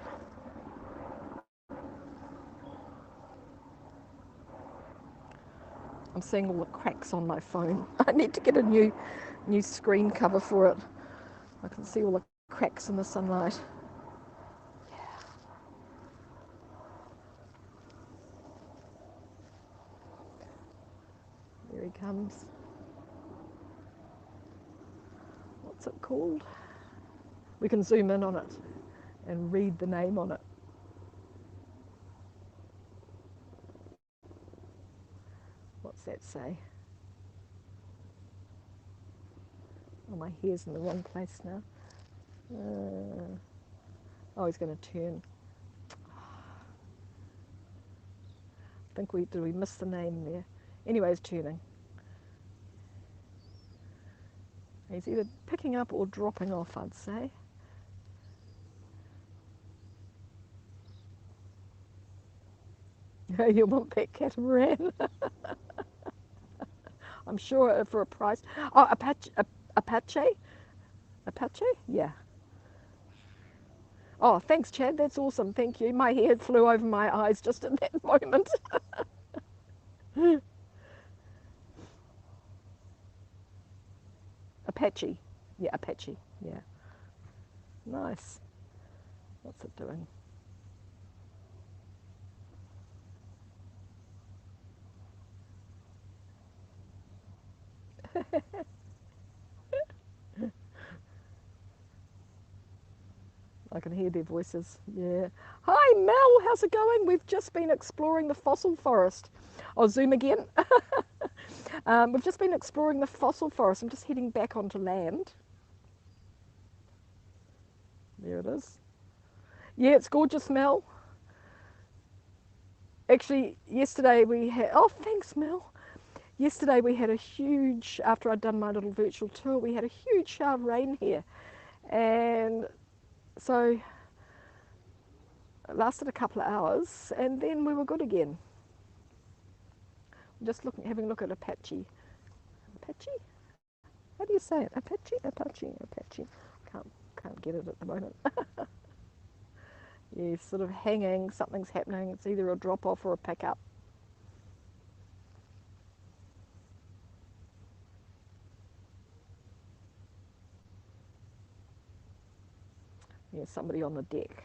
I'm seeing all the cracks on my phone. I need to get a new screen cover for it. I can see all the cracks in the sunlight. Yeah. There he comes. What's it called? We can zoom in on it and read the name on it. What's that say? Oh, my hair's in the wrong place now. Oh, he's going to turn. I think did we miss the name there? Anyway, he's turning. He's either picking up or dropping off, I'd say. You want that catamaran? I'm sure for a price. Oh, Apache? Apache? Yeah. Oh, thanks, Chad. That's awesome. Thank you. My hair flew over my eyes just at that moment. Apache. Yeah, Apache. Yeah. Nice. What's it doing? I can hear their voices. Yeah. Hi, Mel. How's it going? We've just been exploring the fossil forest. I'll zoom again. We've just been exploring the fossil forest. I'm just heading back onto land. There it is. Yeah, it's gorgeous, Mel. Actually, yesterday we had... Oh, thanks, Mel. Yesterday we had a huge... After I'd done my little virtual tour, we had a huge shower of rain here. And so it lasted a couple of hours, and then we were good again. Just having a look at Apache. Apache? How do you say it? Apache, Apache, Apache. Can't get it at the moment. Yeah, sort of hanging, something's happening. It's either a drop off or a pick up. Yeah, somebody on the deck.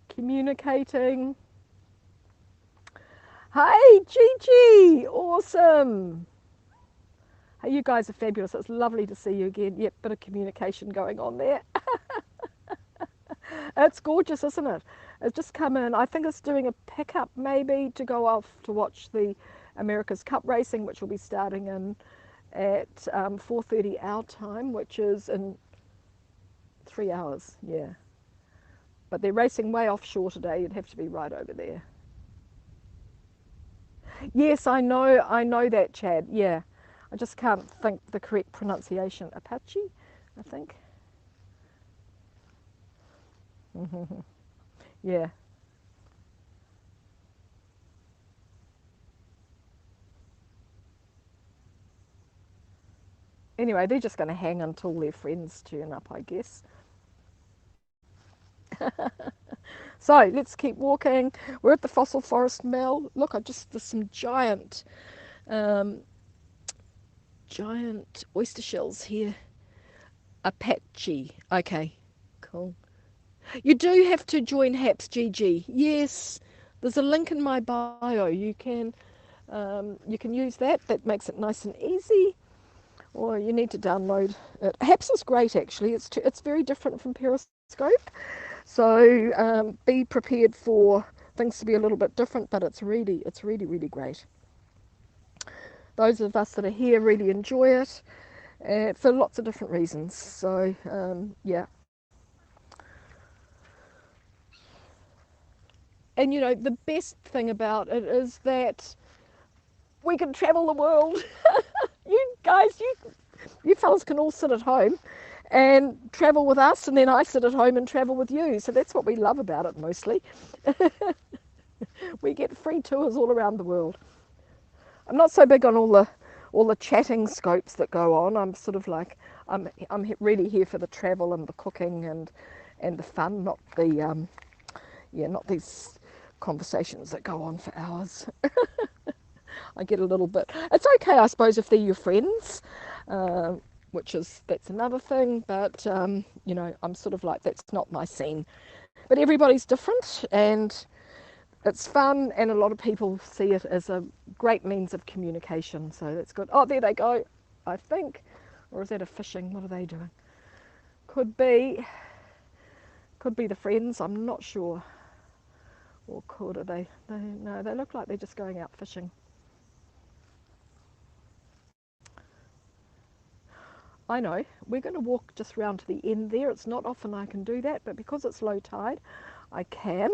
Communicating. Hey, Gigi! Awesome! Hey, you guys are fabulous. It's lovely to see you again. Yep, bit of communication going on there. It's gorgeous, isn't it? It's just come in. I think it's doing a pickup maybe to go off to watch the America's Cup racing, which will be starting in at 4:30 our time, which is in 3 hours. Yeah, but they're racing way offshore today. You'd have to be right over there. Yes, I know that, Chad. Yeah, I just can't think the correct pronunciation. Apache, I think. Yeah. Anyway, they're just going to hang until their friends turn up, I guess. So let's keep walking. We're at the Fossil Forest Mill. Look, there's some um, giant oyster shells here. Apache. Okay, cool. You do have to join HAPS GG. Yes, there's a link in my bio. You can use that. That makes it nice and easy. Or you need to download it. HAPS is great actually. It's very different from Periscope. So be prepared for things to be a little bit different, but it's really great. Those of us that are here really enjoy it for lots of different reasons. So yeah. And you know, the best thing about it is that we can travel the world. You guys, you fellas can all sit at home and travel with us, and then I sit at home and travel with you. So that's what we love about it mostly. We get free tours all around the world. I'm not so big on all the chatting scopes that go on. I'm sort of like I'm really here for the travel and the cooking and the fun, not not these conversations that go on for hours. I get a little bit. It's okay, I suppose, if they're your friends, that's another thing. But you know, I'm sort of like that's not my scene. But everybody's different, and it's fun, and a lot of people see it as a great means of communication. So that's good. Oh, there they go, I think, or is that a fishing? What are they doing? Could be the friends. I'm not sure. Or are they? No, they look like they're just going out fishing. I know, we're going to walk just round to the end there. It's not often I can do that, but because it's low tide, I can,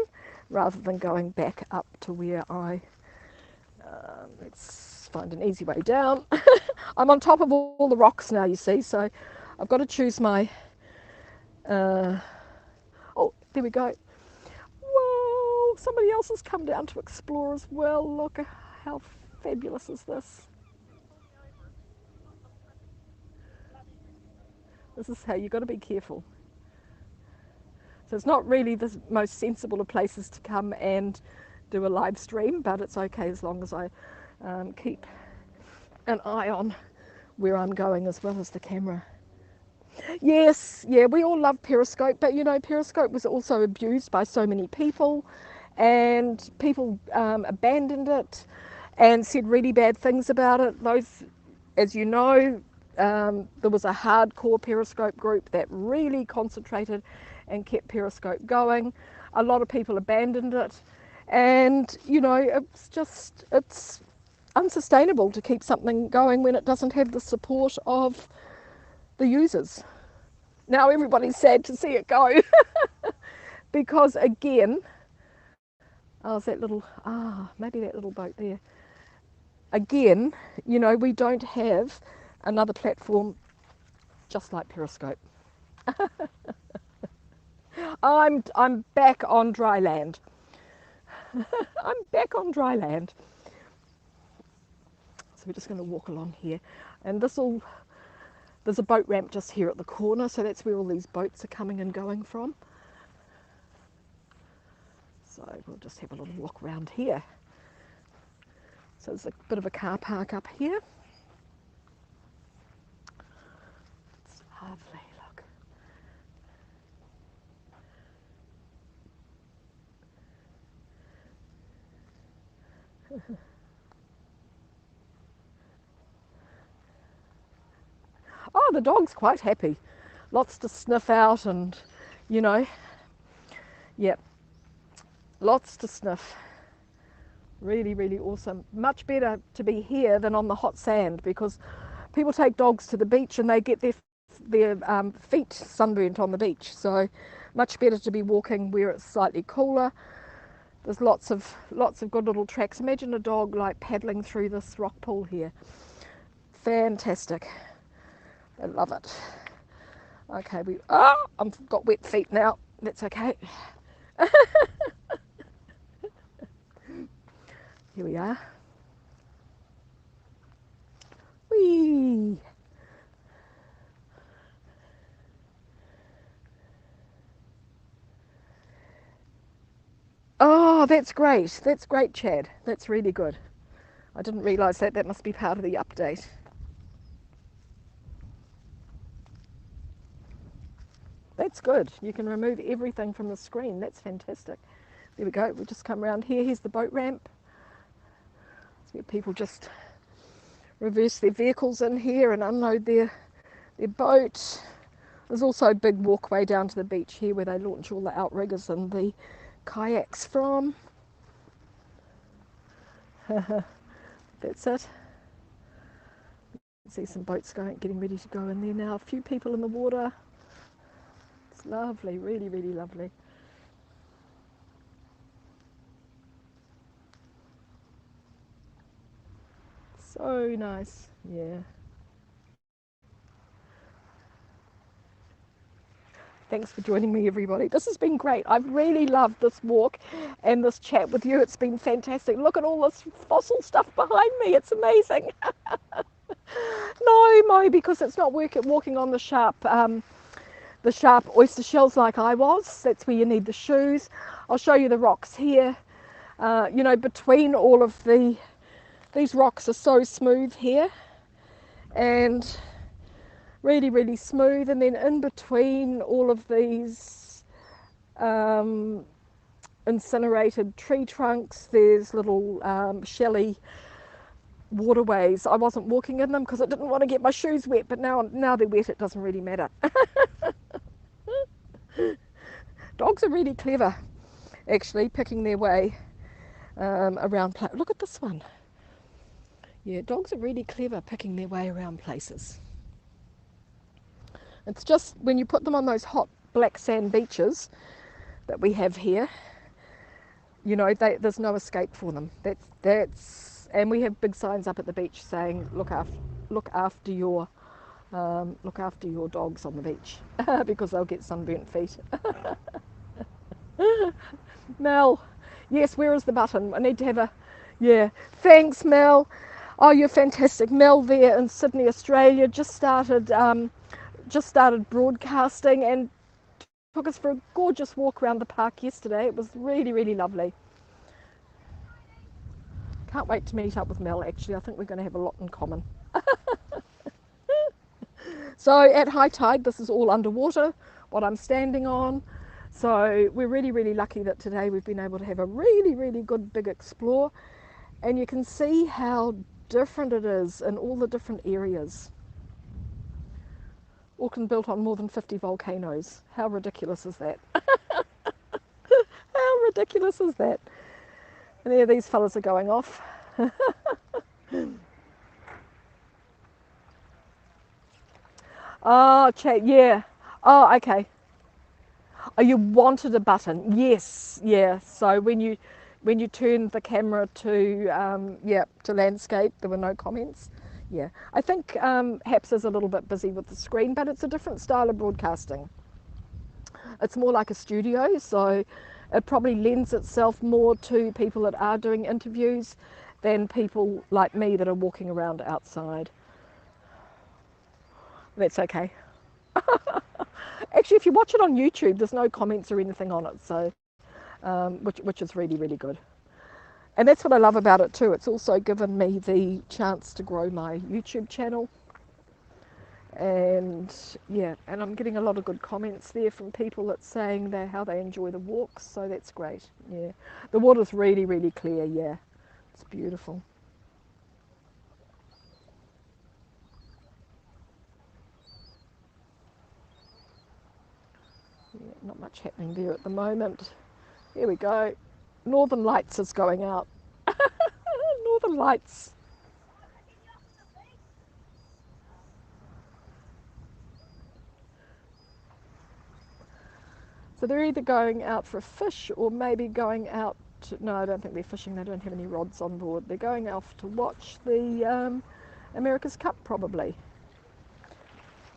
rather than going back up to where let's find an easy way down. I'm on top of all the rocks now, you see, so I've got to choose my, oh, there we go. Whoa, somebody else has come down to explore as well. Look, how fabulous is this? This is how you've got to be careful. So it's not really the most sensible of places to come and do a live stream, but it's okay as long as I keep an eye on where I'm going as well as the camera. Yes, yeah, we all love Periscope, but you know, Periscope was also abused by so many people, and people abandoned it and said really bad things about it. Those, as you know, there was a hardcore Periscope group that really concentrated and kept Periscope going. A lot of people abandoned it, and you know, it's unsustainable to keep something going when it doesn't have the support of the users. Now everybody's sad to see it go because again, maybe that little boat there. Again, you know, we don't have another platform just like Periscope. I'm back on dry land. I'm back on dry land. we're just going to walk along here, and there's a boat ramp just here at the corner, so that's where all these boats are coming and going from. So we'll just have a little look around here. So there's a bit of a car park up here. It's lovely, look. Oh, the dog's quite happy. Lots to sniff out and, you know, yep, lots to sniff. Really, really awesome. Much better to be here than on the hot sand, because people take dogs to the beach and they get their feet sunburnt on the beach. So much better to be walking where it's slightly cooler. There's lots of good little tracks. Imagine a dog like paddling through this rock pool here. Fantastic. I love it. Okay, I've got wet feet now. That's okay. Here we are. Whee! Oh, that's great. That's great, Chad. That's really good. I didn't realise that. That must be part of the update. That's good. You can remove everything from the screen. That's fantastic. There we go. We'll just come around here. Here's the boat ramp. So people just reverse their vehicles in here and unload their boat. There's also a big walkway down to the beach here where they launch all the outriggers and the kayaks from. That's it. See some boats getting ready to go in there now. A few people in the water. It's lovely, really, really lovely. So nice, yeah. Thanks for joining me, everybody. This has been great. I've really loved this walk and this chat with you. It's been fantastic. Look at all this fossil stuff behind me. It's amazing. No, Mo, because it's not walking on the sharp oyster shells like I was. That's where you need the shoes. I'll show you the rocks here. You know, between all of these rocks are so smooth here, and really, really smooth. And then in between all of these incinerated tree trunks, there's little shelly waterways. I wasn't walking in them because I didn't want to get my shoes wet, but now they're wet, it doesn't really matter. Dogs are really clever, actually, picking their way around. Look at this one. Yeah, dogs are really clever picking their way around places. It's just when you put them on those hot black sand beaches that we have here, you know, there's no escape for them. And we have big signs up at the beach saying, look after your dogs on the beach because they'll get sunburnt feet. Mel, yes, where is the button? I need to have yeah, thanks, Mel. Oh, you're fantastic. Mel there in Sydney, Australia, just started broadcasting and took us for a gorgeous walk around the park yesterday. It was really, really lovely. Can't wait to meet up with Mel, actually. I think we're going to have a lot in common. So at high tide, this is all underwater, what I'm standing on. So we're really, really lucky that today we've been able to have a really, really good big explore. And you can see how different it is in all the different areas. Auckland built on more than 50 volcanoes. How ridiculous is that? How ridiculous is that? And there these fellas are going off. Oh, chat, yeah. Oh, okay. Oh, you wanted a button. Yes, yeah. So when you turned the camera to to landscape, there were no comments. Yeah, I think Haps is a little bit busy with the screen, but it's a different style of broadcasting. It's more like a studio, so it probably lends itself more to people that are doing interviews than people like me that are walking around outside. That's okay. Actually, if you watch it on YouTube, there's no comments or anything on it, so which is really, really good. And that's what I love about it too. It's also given me the chance to grow my YouTube channel. And yeah, and I'm getting a lot of good comments there from people that's saying how they enjoy the walks, so that's great. Yeah, the water's really, really clear. Yeah, it's beautiful. Yeah, not much happening there at the moment. Here we go. Northern Lights is going out. Northern Lights. So they're either going out for a fish or maybe going out to, no, I don't think they're fishing. They don't have any rods on board. They're going off to watch the America's Cup probably.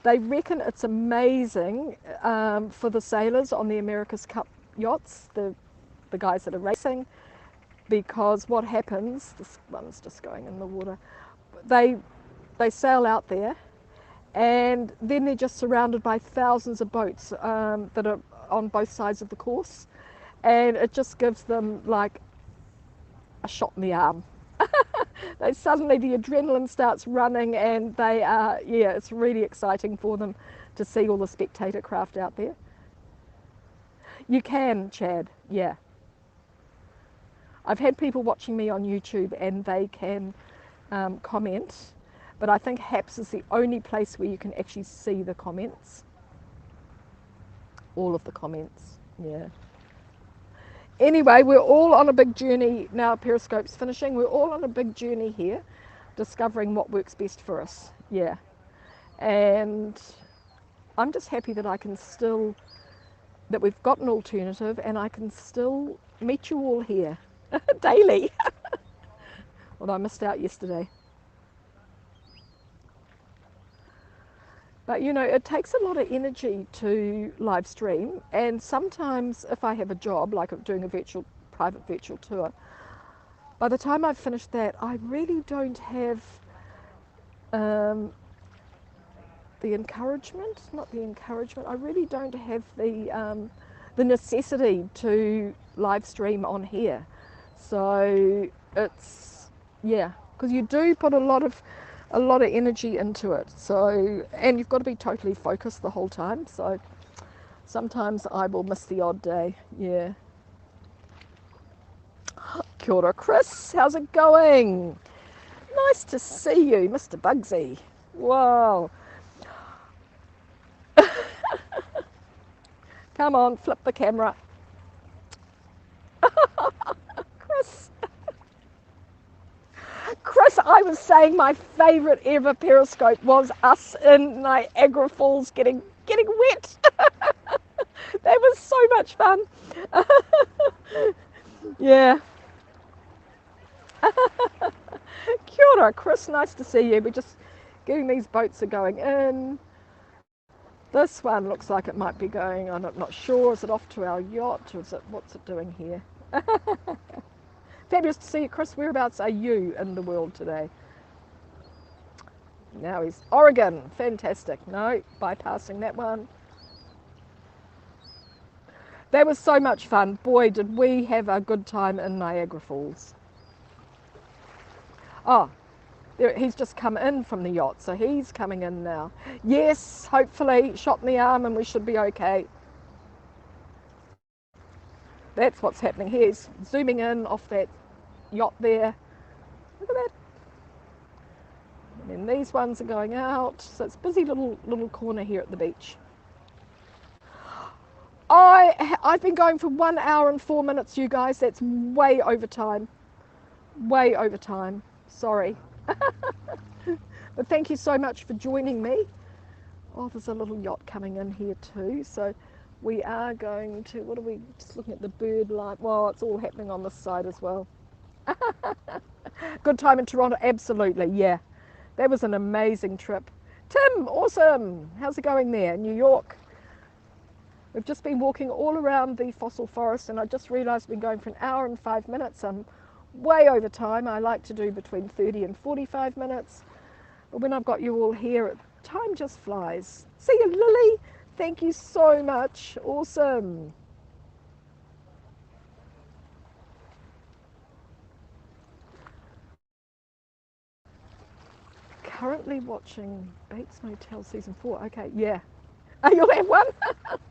They reckon it's amazing for the sailors on the America's Cup yachts, the guys that are racing, because what happens, this one's just going in the water, they sail out there and then they're just surrounded by thousands of boats that are on both sides of the course, and it just gives them like a shot in the arm. They suddenly, the adrenaline starts running, and they are, yeah, it's really exciting for them to see all the spectator craft out there. You can, Chad, yeah. I've had people watching me on YouTube and they can comment, but I think HAPS is the only place where you can actually see the comments. All of the comments, yeah. Anyway, we're all on a big journey now. Periscope's finishing. We're all on a big journey here, discovering what works best for us, yeah. And I'm just happy that I can still, that we've got an alternative and I can still meet you all here daily. Although I missed out yesterday. But you know, it takes a lot of energy to live stream, and sometimes if I have a job, like doing a private virtual tour, by the time I've finished that, I really don't have the encouragement, I really don't have the necessity to live stream on here. So it's, yeah, because you do put a lot of energy into it, so, and you've got to be totally focused the whole time, so sometimes I will miss the odd day, yeah. Kia ora, Chris, how's it going? Nice to see you, Mr. Bugsy. Wow. Come on, flip the camera. Chris, I was saying my favourite ever Periscope was us in Niagara Falls getting wet. That was so much fun. Yeah. Kia ora, Chris, nice to see you. We're just getting these boats are going in. This one looks like it might be going, I'm not sure, is it off to our yacht, or is it, what's it doing here? Fabulous to see you, Chris. Whereabouts are you in the world today? Now he's Oregon. Fantastic. No, bypassing that one. That was so much fun. Boy, did we have a good time in Niagara Falls. Oh, he's just come in from the yacht, so he's coming in now. Yes, hopefully, shot in the arm and we should be okay. That's what's happening here. He's zooming in off that yacht there. Look at that. And then these ones are going out. So it's a busy little corner here at the beach. I've been going for 1 hour and 4 minutes, you guys. That's way over time. Way over time. Sorry. But thank you so much for joining me. Oh, there's a little yacht coming in here too. So we are going to, what are we, just looking at the bird life. Well, it's all happening on this side as well. Good time in Toronto, absolutely, yeah. That was an amazing trip. Tim, awesome. How's it going there, New York? We've just been walking all around the fossil forest, and I just realised we've been going for 1 hour and 5 minutes. I'm way over time. I like to do between 30 and 45 minutes. But when I've got you all here, time just flies. See you, Lily. Thank you so much. Awesome. Currently watching Bates Motel season 4. Okay, yeah. Oh, you'll have one?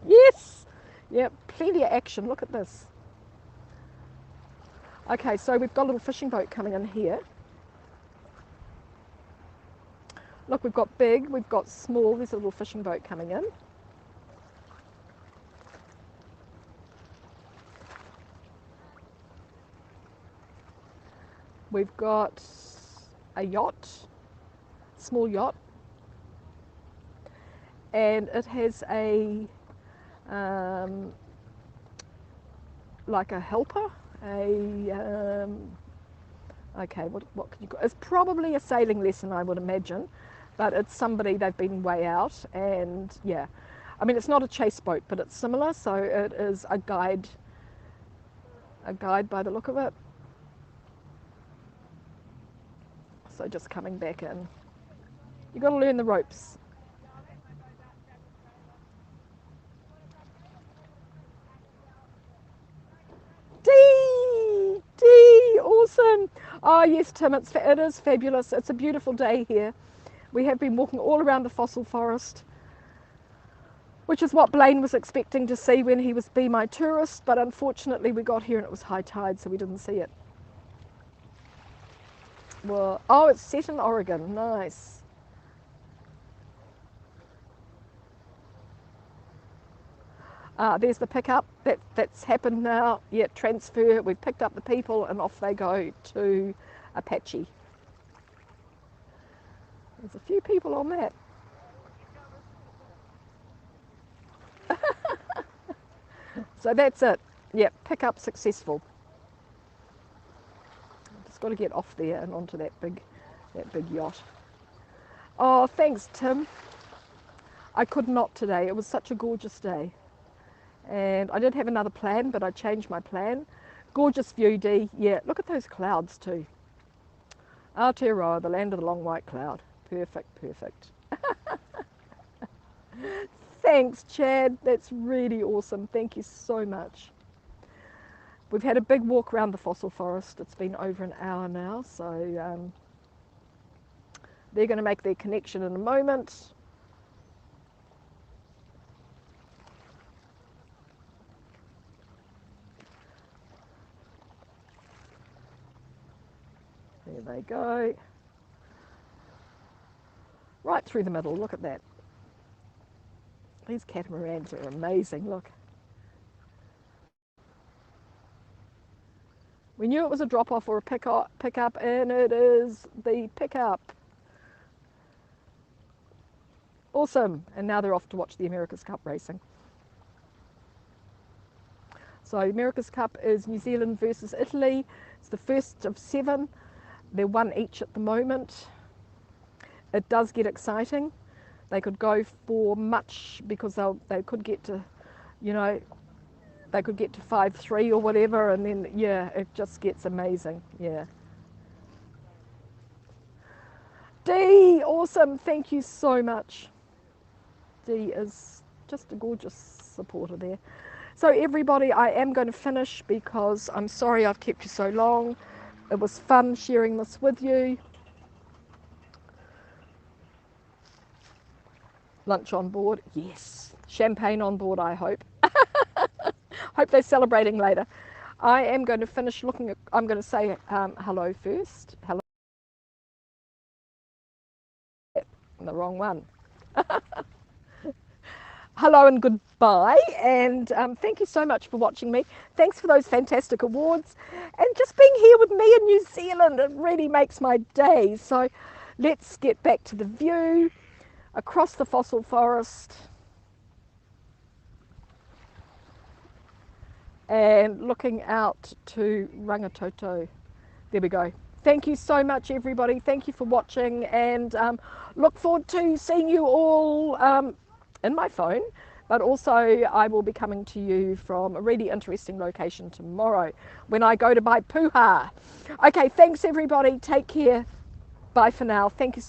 Yes. Yeah, plenty of action. Look at this. Okay, so we've got a little fishing boat coming in here. Look, we've got big, we've got small. There's a little fishing boat coming in. We've got a yacht, small yacht, and it has a like a helper, okay, what can you call it? It's probably a sailing lesson, I would imagine, but it's somebody, they've been way out, and yeah, I mean, it's not a chase boat, but it's similar, so it is a guide by the look of it. So just coming back in. You've got to learn the ropes. D, awesome. Oh yes, Tim, it is fabulous. It's a beautiful day here. We have been walking all around the fossil forest, which is what Blaine was expecting to see when he was Be My Tourist, but unfortunately we got here and it was high tide, so we didn't see it. Well, oh, it's set in Oregon. Nice. There's the pickup. That's happened now. Yeah, transfer. We've picked up the people and off they go to Apache. There's a few people on that. So that's it. Yeah, pickup successful. Just got to get off there and onto that big yacht. Oh, thanks, Tim. I could not today. It was such a gorgeous day. And I did have another plan, but I changed my plan. Gorgeous view, Dee. Yeah, look at those clouds too. Aotearoa, the land of the long white cloud. Perfect, perfect. Thanks, Chad. That's really awesome. Thank you so much. We've had a big walk around the fossil forest. It's been over an hour now, so they're going to make their connection in a moment. There they go. Right through the middle, look at that. These catamarans are amazing, look. We knew it was a drop-off or a pick-up, and it is the pickup. Awesome. And now they're off to watch the America's Cup racing. So America's Cup is New Zealand versus Italy. It's the first of 7. They're 1 each at the moment. It does get exciting. They could go for much because they could get to, you know, they could get to 5-3 or whatever, and then, yeah, it just gets amazing, yeah. Dee, awesome, thank you so much. Dee is just a gorgeous supporter there. So everybody, I am going to finish because I'm sorry I've kept you so long. It was fun sharing this with you. Lunch on board, yes. Champagne on board, I hope. Hope they're celebrating later. I am going to finish looking at, I'm going to say hello first. Hello. The wrong one. Hello and goodbye, and thank you so much for watching me. Thanks for those fantastic awards, and just being here with me in New Zealand, it really makes my day. So let's get back to the view across the fossil forest and looking out to Rangitoto. There we go. Thank you so much, everybody. Thank you for watching, and look forward to seeing you all in my phone but also I will be coming to you from a really interesting location tomorrow when I go to buy puha. Okay, thanks everybody. Take care. Bye for now. Thank you so